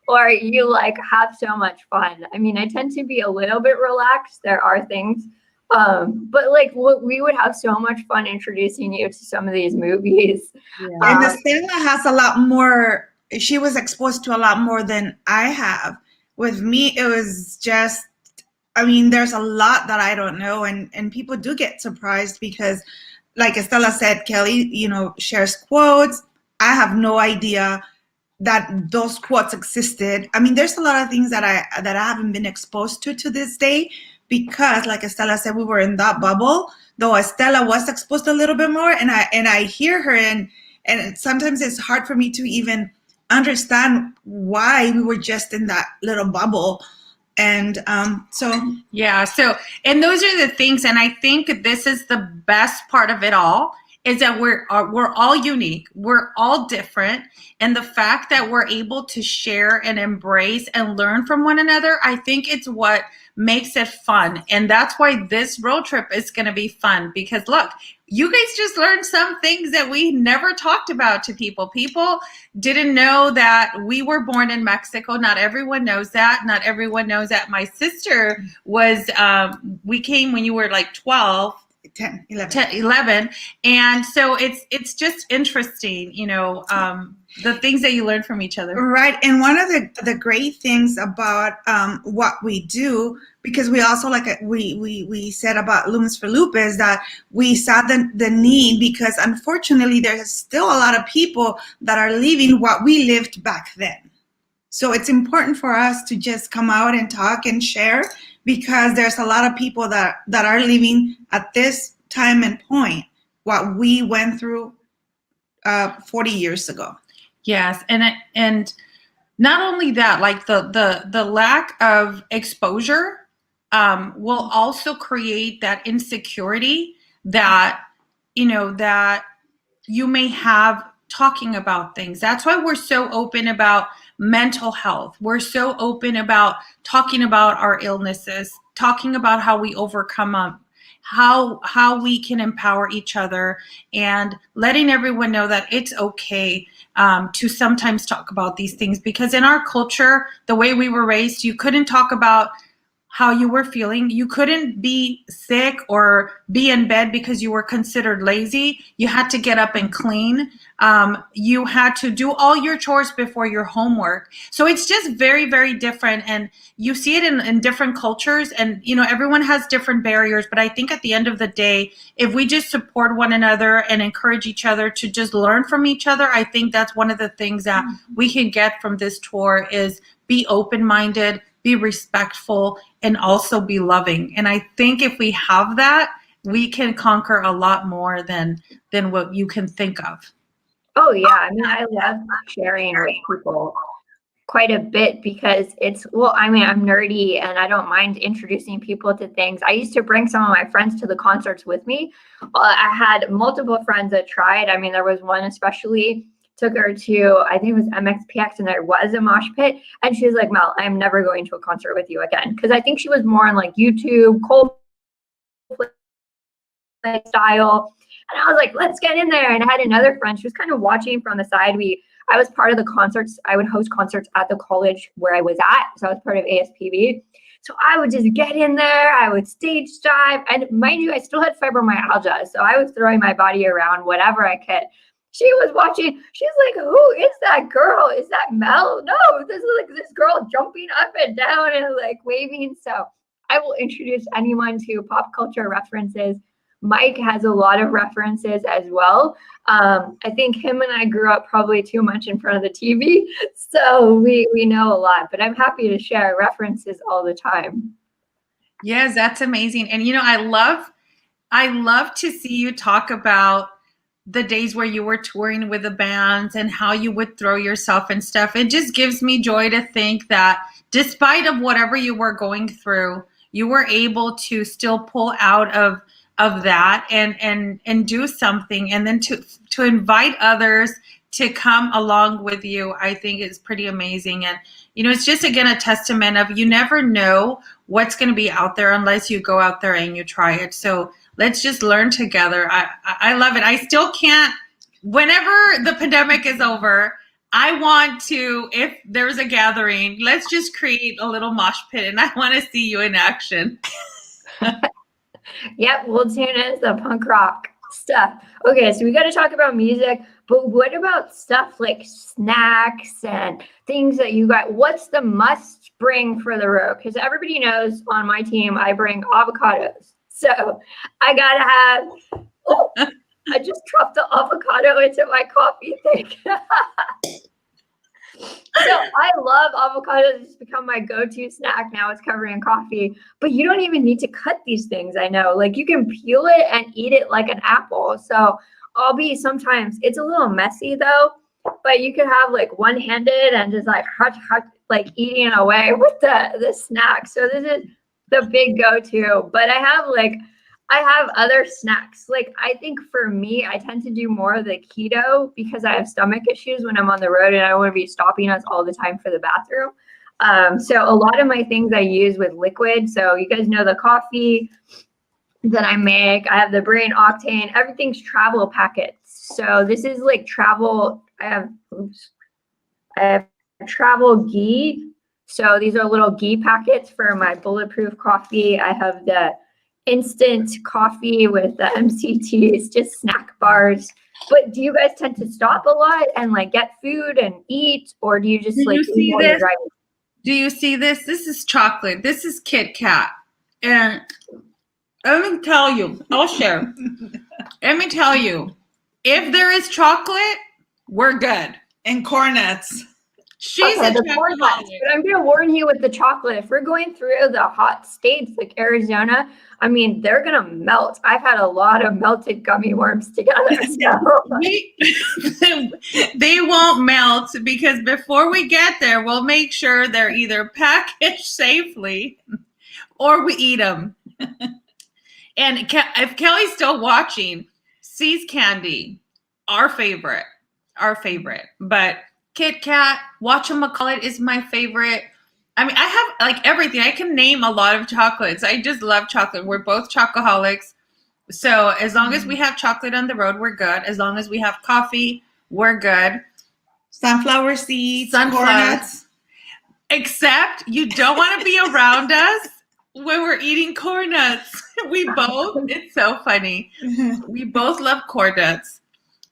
or you like have so much fun. I mean, I tend to be a little bit relaxed. There are things, but like we would have so much fun introducing you to some of these movies. Yeah. And Estela has a lot more. She was exposed to a lot more than I have. With me, it was just, I mean, there's a lot that I don't know, and people do get surprised because, like Estela said, Kelly, shares quotes. I have no idea that those quotes existed. I mean, there's a lot of things that I haven't been exposed to this day, because, like Estela said, we were in that bubble. Though Estela was exposed a little bit more, and I hear her, and sometimes it's hard for me to even understand why we were just in that little bubble. And and those are the things, and I think this is the best part of it all, is that we're all unique, we're all different, and the fact that we're able to share and embrace and learn from one another, I think it's what makes it fun. And that's why this road trip is going to be fun, because look, you guys just learned some things that we never talked about to people. People didn't know that we were born in Mexico. Not everyone knows that. Not everyone knows that my sister was, we came when you were like 12. 10, 11. And so it's just interesting, the things that you learn from each other. Right. And one of the great things about what we do, because we also, like we said about Lumos for Lupus, that we saw the need, because unfortunately there's still a lot of people that are living what we lived back then. So it's important for us to just come out and talk and share, because there's a lot of people that are living at this time and point what we went through 40 years ago. Yes, and not only that, like the lack of exposure will also create that insecurity that that you may have talking about things. That's why we're so open about mental health. We're so open about talking about our illnesses, talking about how we overcome them, how we can empower each other, and letting everyone know that it's okay to sometimes talk about these things. Because in our culture, the way we were raised, you couldn't talk about how you were feeling. You couldn't be sick or be in bed because you were considered lazy. You had to get up and clean. You had to do all your chores before your homework. So it's just very, very different. And you see it in different cultures, and, everyone has different barriers. But I think at the end of the day, if we just support one another and encourage each other to just learn from each other, I think that's one of the things that we can get from this tour, is be open-minded, be respectful, and also be loving. And I think if we have that, we can conquer a lot more than what you can think of. Oh yeah, I mean, I love sharing with people quite a bit because I mean, I'm nerdy and I don't mind introducing people to things. I used to bring some of my friends to the concerts with me. I had multiple friends that tried. I mean, there was one especially, took her to, I think it was MXPX, and there was a mosh pit. And she was like, Mel, I'm never going to a concert with you again. Because I think she was more on like YouTube, Coldplay style. And I was like, let's get in there. And I had another friend, she was kind of watching from the side. I was part of the concerts. I would host concerts at the college where I was at. So I was part of ASPV. So I would just get in there. I would stage dive. And mind you, I still had fibromyalgia. So I was throwing my body around whatever I could. She was watching. She's like, who is that girl? Is that Mel? No, this is like this girl jumping up and down and like waving. So I will introduce anyone to pop culture references. Mike has a lot of references as well. I think him and I grew up probably too much in front of the TV, so we know a lot, but I'm happy to share references all the time. Yes, that's amazing. And I love to see you talk about the days where you were touring with the bands and how you would throw yourself and stuff. It just gives me joy to think that despite of whatever you were going through, you were able to still pull out of that and do something, and then to invite others to come along with you, I think is pretty amazing. And it's just again a testament of you never know what's going to be out there unless you go out there and you try it. So let's just learn together. I love it. I still can't. Whenever the pandemic is over, I want to, if there's a gathering, let's just create a little mosh pit, and I want to see you in action. Yep, we'll tune in the punk rock stuff. Okay, so we got to talk about music, but what about stuff like snacks and things that you got? What's the must bring for the road? Because everybody knows on my team, I bring avocados. So I got to have, I just dropped the avocado into my coffee thing. So I love avocados. It's become my go-to snack now. It's covered in coffee, but you don't even need to cut these things. I know, like you can peel it and eat it like an apple. So sometimes it's a little messy though, but you can have like one-handed and just like like eating away with the snack. So this is the big go-to, but I have other snacks. Like I think for me, I tend to do more of the keto because I have stomach issues when I'm on the road and I don't want to be stopping us all the time for the bathroom. So a lot of my things I use with liquid. So you guys know the coffee that I make. I have the Brain Octane. Everything's travel packets. So this is like travel. I have travel ghee. So these are little ghee packets for my bulletproof coffee. I have the instant coffee with the MCTs, just snack bars. But do you guys tend to stop a lot and like get food and eat, or do you just Do like you see eat while you're this? driving? Do you see this? This is chocolate. This is Kit Kat. And let me tell you, I'll share. Let me tell you, if there is chocolate, we're good. And cornets. She's Okay, a the corn nuts, chocolate. but I'm going to warn you with the chocolate. If we're going through the hot states like Arizona, I mean, they're going to melt. I've had a lot of melted gummy worms together. So. They won't melt because before we get there, we'll make sure they're either packaged safely or we eat them. And if Kelly's still watching, See's Candy, our favorite. But Kit Kat, whatchamacallit is my favorite. I mean, I have like everything. I can name a lot of chocolates. I just love chocolate. We're both chocoholics. So as long as we have chocolate on the road, we're good. As long as we have coffee, we're good. Sunflower seeds, cornuts. Except you don't want to be around us when we're eating corn nuts. It's so funny. We both love corn nuts.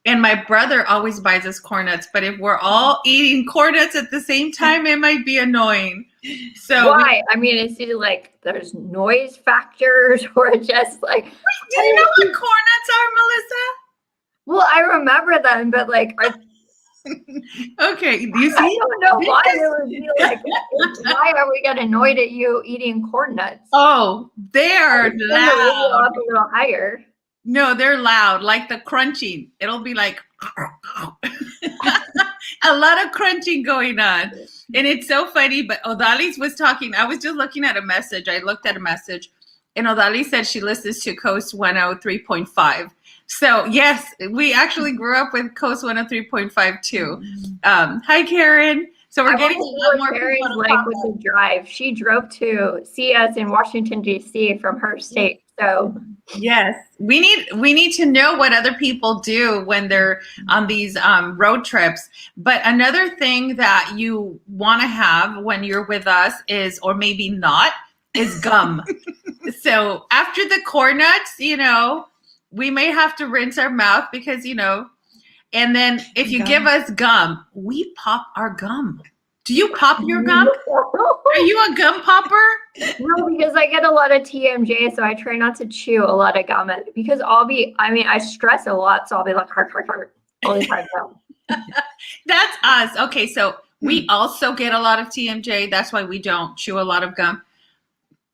And my brother always buys us corn nuts. But if we're all eating corn nuts at the same time, it might be annoying. So why? I mean, is it like there's noise factors or just like... Do you know what corn nuts are, Melissa? Well, I remember them, but like... Okay, do you I see? don't know why it would be like that. Why are we getting annoyed at you eating corn nuts? Oh, they are Turn the radio loud. up a little higher. No, they're loud, like the crunching. It'll be like a lot of crunching going on. And it's so funny, but Odalis was talking. I was just looking at a message. I looked at a message, and Odalis said she listens to Coast 103.5. So, yes, we actually grew up with Coast 103.5 too. Hi, Karen. So we're getting a lot more people to like pop with up. the drive. She drove to see us in Washington, D.C. from her state. So Yes, we need to know what other people do when they're on these road trips. But another thing that you want to have when you're with us is, or maybe not, is gum. So after the corn nuts, we may have to rinse our mouth because, and then if you Gum. give us gum, we pop our gum. Do you pop your gum? Are you a gum popper? No, because I get a lot of TMJ, so I try not to chew a lot of gum because I stress a lot, so I'll be like, heart, all the time. That's us. Okay, so we also get a lot of TMJ. That's why we don't chew a lot of gum.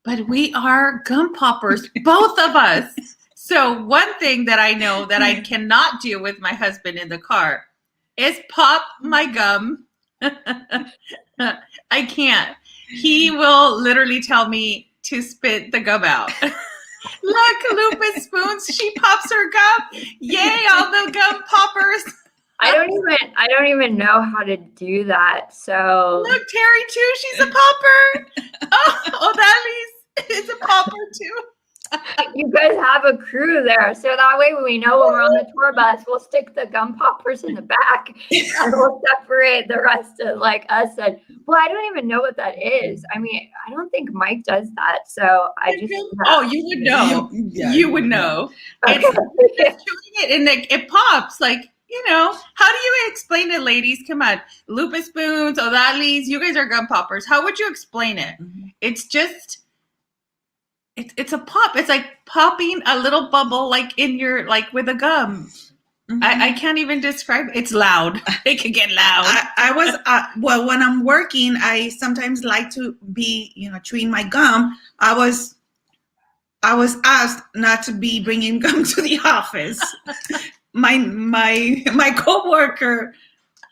But we are gum poppers, both of us. So one thing that I know that I cannot do with my husband in the car is pop my gum. I can't. He will literally tell me to spit the gum out. Look, Lupus spoons, she pops her gum. Yay, all the gum poppers. I don't even know how to do that. So Look, Terry too, she's a popper. Oh, Odalis is a popper too. you guys have a crew there, so that way we know when we're on the tour bus, we'll stick the gum poppers in the back and we'll separate the rest of like us. And well, I don't even know what that is. I mean, I don't think Mike does that, so I just Oh, you would know. You would know. Okay. It's chewing it and it pops like. How do you explain it, ladies? Come on. Lupus spoons, Odalis, you guys are gum poppers. How would you explain it? It's just, it's a pop. It's like popping a little bubble like in your, like with a gum. I can't even describe it. It's loud. It can get loud. I was, well, when I'm working, I sometimes like to be, chewing my gum. I was asked not to be bringing gum to the office. My coworker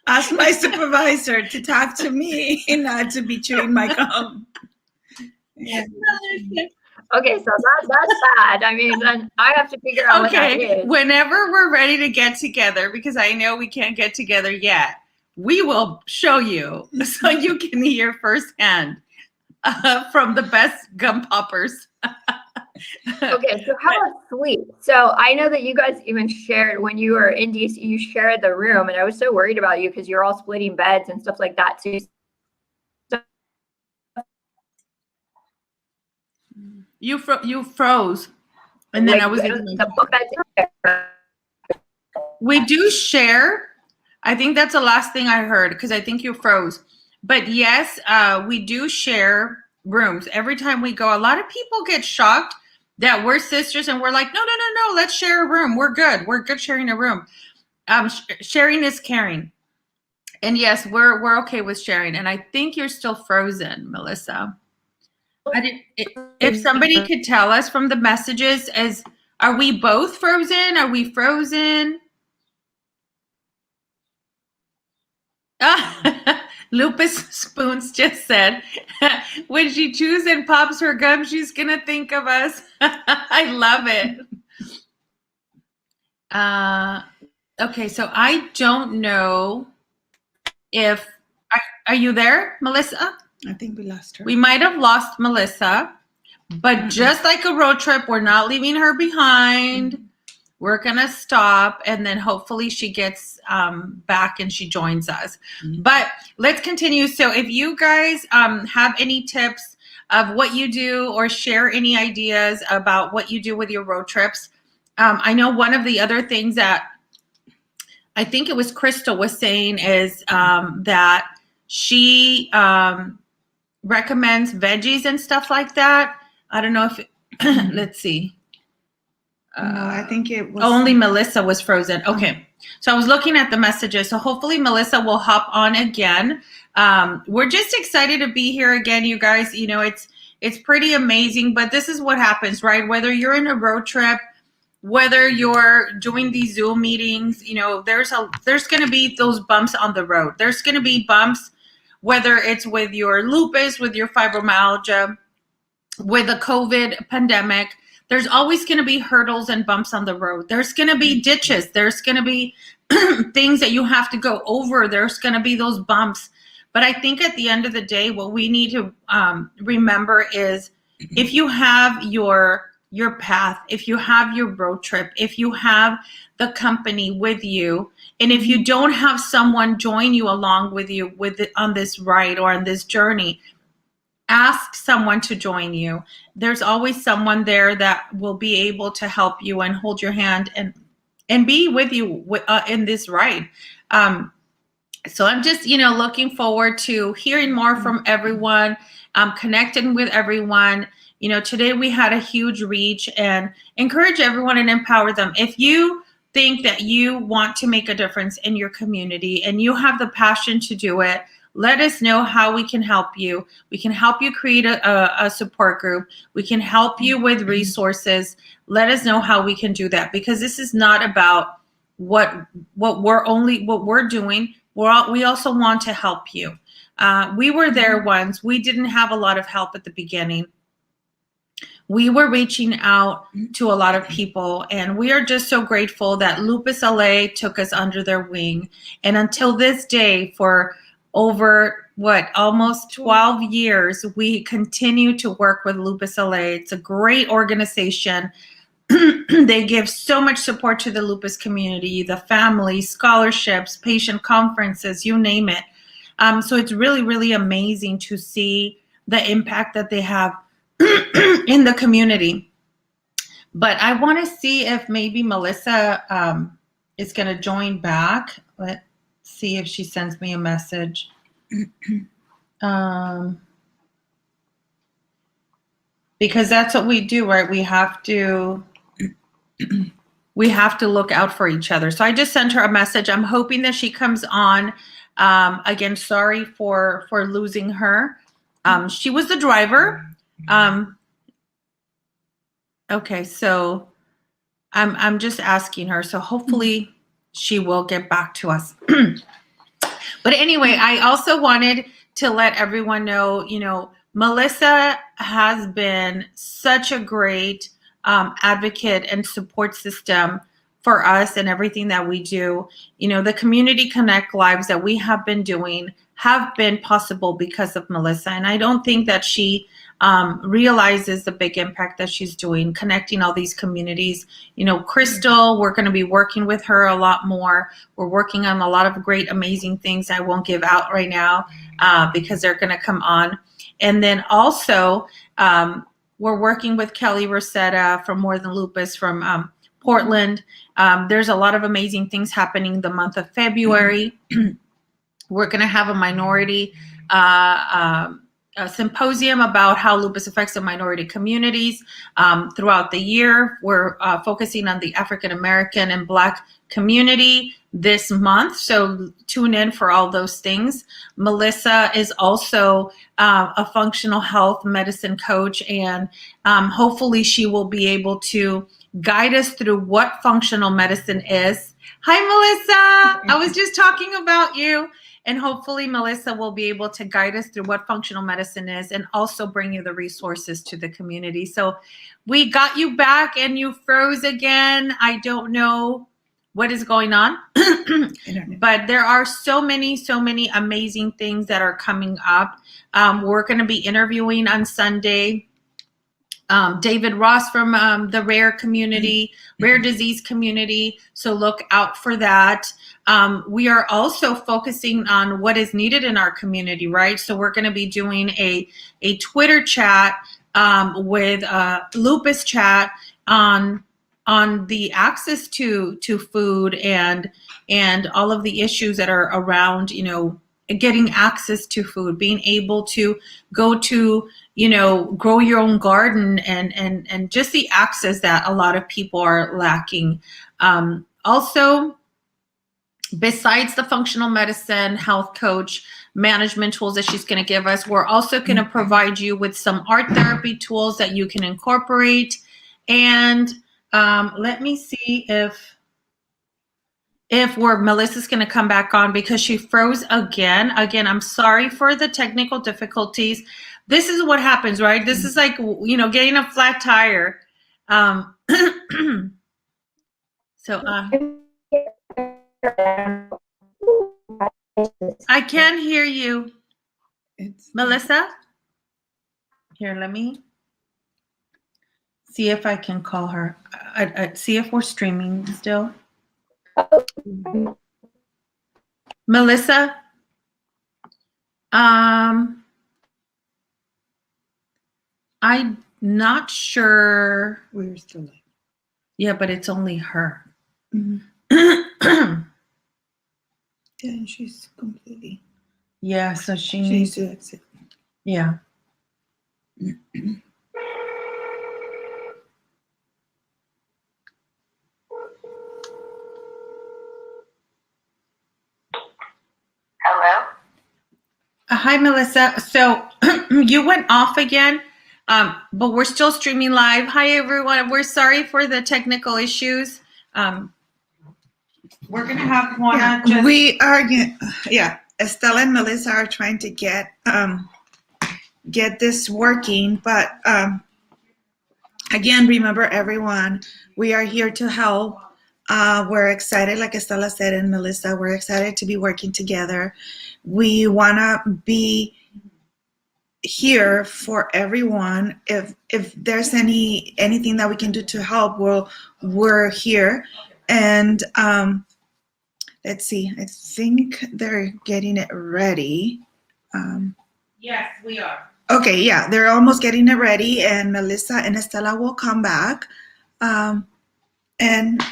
asked my supervisor to talk to me and not to be chewing my gum. Yeah. Okay, so that's bad. I mean, then I have to figure out what that is. Whenever we're ready to get together, because I know we can't get together yet, we will show you so you can hear firsthand from the best gum poppers. Okay, so how about sleep? So I know that you guys even shared when you were in DC, you shared the room, and I was so worried about you because you're all splitting beds and stuff like that too. You froze, and then like, I was the book beds. We do share. I think that's the last thing I heard because I think you froze. But yes, we do share rooms every time we go. A lot of people get shocked that we're sisters and we're like, no, let's share a room. We're good sharing a room. Sharing is caring. And yes, we're okay with sharing. And I think you're still frozen, Melissa. If somebody could tell us from the messages, are we both frozen? Are we frozen? Lupus Spoons just said, when she chews and pops her gum, she's going to think of us. I love it. Okay, so I don't know if, are you there, Melissa? I think we lost her. We might have lost Melissa, but just like a road trip, we're not leaving her behind. We're going to stop, and then hopefully she gets back and she joins us. But let's continue. So if you guys have any tips of what you do or share any ideas about what you do with your road trips, I know one of the other things that I think it was Crystal was saying is that she recommends veggies and stuff like that. I don't know if, let's see. No, I think it was only Melissa was frozen. Okay. So I was looking at the messages. So hopefully Melissa will hop on again. We're just excited to be here again, you guys. You know, it's pretty amazing, but this is what happens, right? Whether you're in a road trip, whether you're doing these Zoom meetings, you know, there's going to be those bumps on the road. There's going to be bumps, whether it's with your lupus, with your fibromyalgia, with the COVID pandemic. There's always going to be hurdles and bumps on the road. There's going to be ditches. There's going to be things that you have to go over. There's going to be those bumps. But I think at the end of the day, what we need to remember is if you have your path, if you have your road trip, if you have the company with you, and if you don't have someone join you along with you on this ride or on this journey, ask someone to join you. There's always someone there that will be able to help you and hold your hand and be with you in this ride. So I'm just, you know, looking forward to hearing more from everyone, connecting with everyone. You know, today we had a huge reach, and encourage everyone and empower them. If you think that you want to make a difference in your community and you have the passion to do it, let us know how we can help you. We can help you create a support group. We can help you with resources. Let us know how we can do that, because this is not about what we're doing. We also want to help you. We were there once. We didn't have a lot of help at the beginning. We were reaching out to a lot of people, and we are just so grateful that Lupus LA took us under their wing. And until this day, for over almost 12 years, we continue to work with Lupus LA. It's a great organization. They give so much support to the lupus community, the family, scholarships, patient conferences, you name it. So it's really, really amazing to see the impact that they have in the community. But I want to see if maybe Melissa is going to join back. Let's see if she sends me a message. Because that's what we do, right? We have to look out for each other. So I just sent her a message. I'm hoping that she comes on. Again, sorry for losing her. She was the driver. Okay, so I'm just asking her. So hopefully she will get back to us. But anyway, I also wanted to let everyone know, you know, Melissa has been such a great advocate and support system for us and everything that we do. You know, the Community Connect lives that we have been doing have been possible because of Melissa. And I don't think that she realizes the big impact that she's doing, connecting all these communities. You know, Crystal, we're going to be working with her a lot more. We're working on a lot of great, amazing things I won't give out right now because they're going to come on. And then also, we're working with Kelly Rosetta from More Than Lupus from Portland. There's a lot of amazing things happening the month of February. We're going to have a minority a symposium about how lupus affects the minority communities throughout the year. We're focusing on the African American and Black community this month, so tune in for all those things. Melissa is also a functional health medicine coach, and hopefully she will be able to guide us through what functional medicine is. Hi, Melissa. I was just talking about you. And hopefully Melissa will be able to guide us through what functional medicine is and also bring you the resources to the community. So we got you back and you froze again. I don't know what is going on, but there are so many amazing things that are coming up. We're going to be interviewing on Sunday David Ross from the rare disease community. So look out for that. We are also focusing on what is needed in our community, right? So we're going to be doing a Twitter chat with Lupus chat on the access to food and all of the issues that are around, you know, getting access to food, being able to go to, you know, grow your own garden and just the access that a lot of people are lacking. Also, besides the functional medicine, health coach, management tools that she's going to give us, we're also going to provide you with some art therapy tools that you can incorporate. And let me see if Melissa's going to come back on, because she froze again. Again, I'm sorry for the technical difficulties. This is what happens, right? This is like, getting a flat tire. So I can't hear you. Melissa? Here, let me see if I can call her. I see if we're streaming still. Melissa? I'm not sure. We're still live. Yeah, but it's only her. Mm-hmm. Yeah, and she's completely. Yeah, so she She's needs. exit. Yeah. Hello? Hi, Melissa. So you went off again, but we're still streaming live. Hi, everyone. We're sorry for the technical issues. We're going to have Juana We are, Estella and Melissa are trying to get this working, but again, remember, everyone, we are here to help. We're excited, like Estella said, and Melissa, we're excited to be working together. We want to be here for everyone. If there's anything that we can do to help, we're here. And let's see, I think they're getting it ready. Yes, we are. Okay, yeah, they're almost getting it ready, and Melissa and Estella will come back. And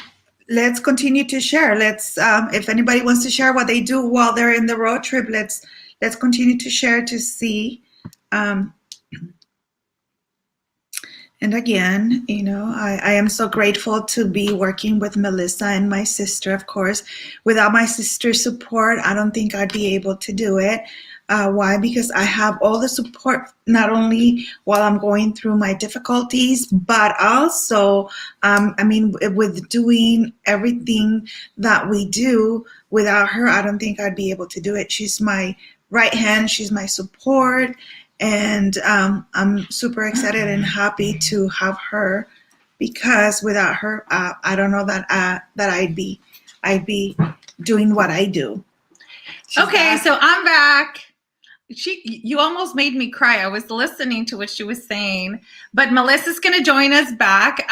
let's continue to share. Let's, if anybody wants to share what they do while they're in the road trip, let's continue to share to see. And again, I am so grateful to be working with Melissa and my sister, of course. Without my sister's support, I don't think I'd be able to do it. Why? Because I have all the support, not only while I'm going through my difficulties, but also, with doing everything that we do. Without her, I don't think I'd be able to do it. She's my right hand. She's my support. And I'm super excited and happy to have her, because without her, I don't know that I'd be doing what I do. Okay, so I'm back. You almost made me cry. I was listening to what she was saying, but Melissa's going to join us back.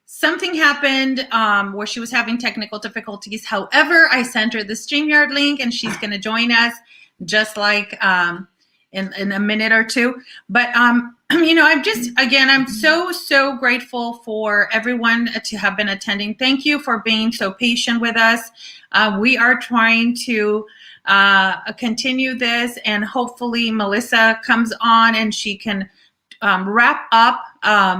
Something happened where she was having technical difficulties. However, I sent her the StreamYard link, and she's going to join us just like in a minute or two. But I'm so grateful for everyone to have been attending. Thank you for being so patient with us. We are trying to continue this, and hopefully Melissa comes on and she can wrap up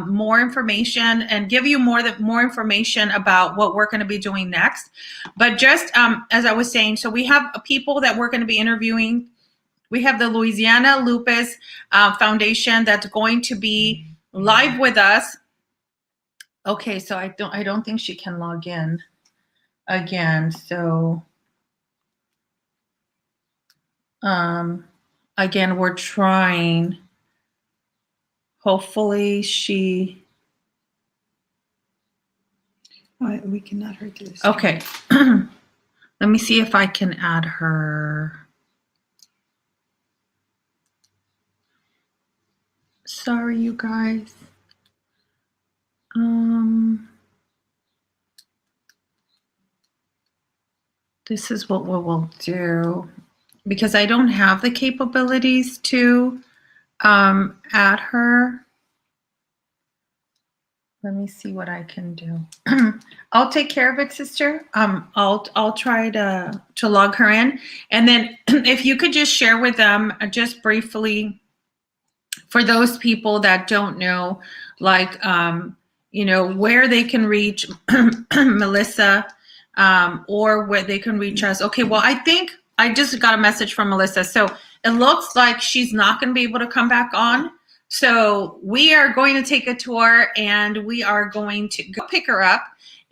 more information and give you more information about what we're going to be doing next. But just as I was saying, so we have people that we're going to be interviewing. We have the Louisiana Lupus Foundation that's going to be live with us. Okay, so I don't think she can log in again. So again, we're trying. Hopefully she. We cannot hurt this. Okay. Let me see if I can add her. Sorry, you guys. This is what we will do, because I don't have the capabilities to add her. Let me see what I can do. I'll take care of it, sister. I'll try to log her in, and then if you could just share with them just briefly, for those people that don't know, like where they can reach Melissa, or where they can reach us. Okay, well, I think I just got a message from Melissa. So it looks like she's not going to be able to come back on. So we are going to take a tour, and we are going to go pick her up.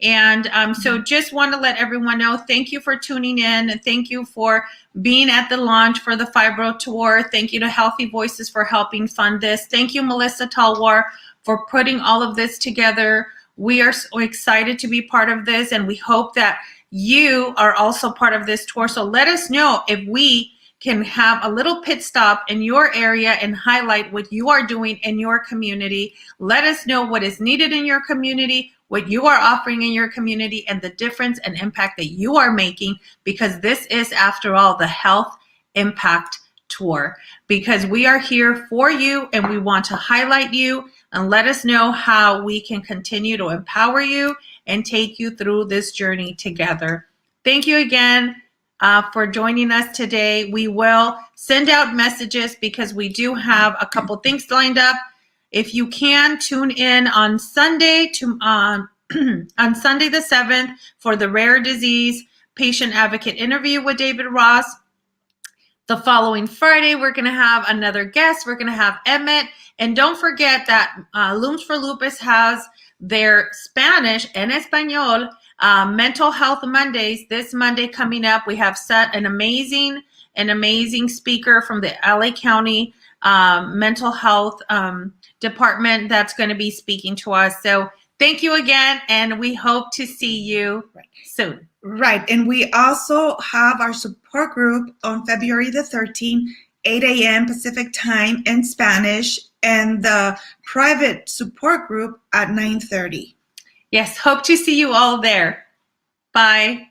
And so just want to let everyone know, thank you for tuning in, and thank you for being at the launch for the Fibro Tour. Thank you to Healthy Voices for helping fund this. Thank you, Melissa Talwar, for putting all of this together. We are so excited to be part of this, and we hope that you are also part of this tour. So let us know if we can have a little pit stop in your area and highlight what you are doing in your community. Let us know what is needed in your community, what you are offering in your community, and the difference and impact that you are making, because this is, after all, the Health Impact Tour, because we are here for you and we want to highlight you and let us know how we can continue to empower you and take you through this journey together. Thank you again for joining us today. We will send out messages because we do have a couple things lined up. If you can, tune in on Sunday on Sunday the 7th for the rare disease patient advocate interview with David Ross. The following Friday, we're going to have another guest. We're going to have Emmett. And don't forget that Looms for Lupus has their Spanish and Espanol Mental Health Mondays. This Monday coming up, we have set an amazing speaker from the LA County Mental Health Department that's going to be speaking to us. So thank you again, and we hope to see you soon. Right. And we also have our support group on February the 13th, 8 a.m. Pacific time in Spanish, and the private support group at 9:30. Yes, hope to see you all there. Bye.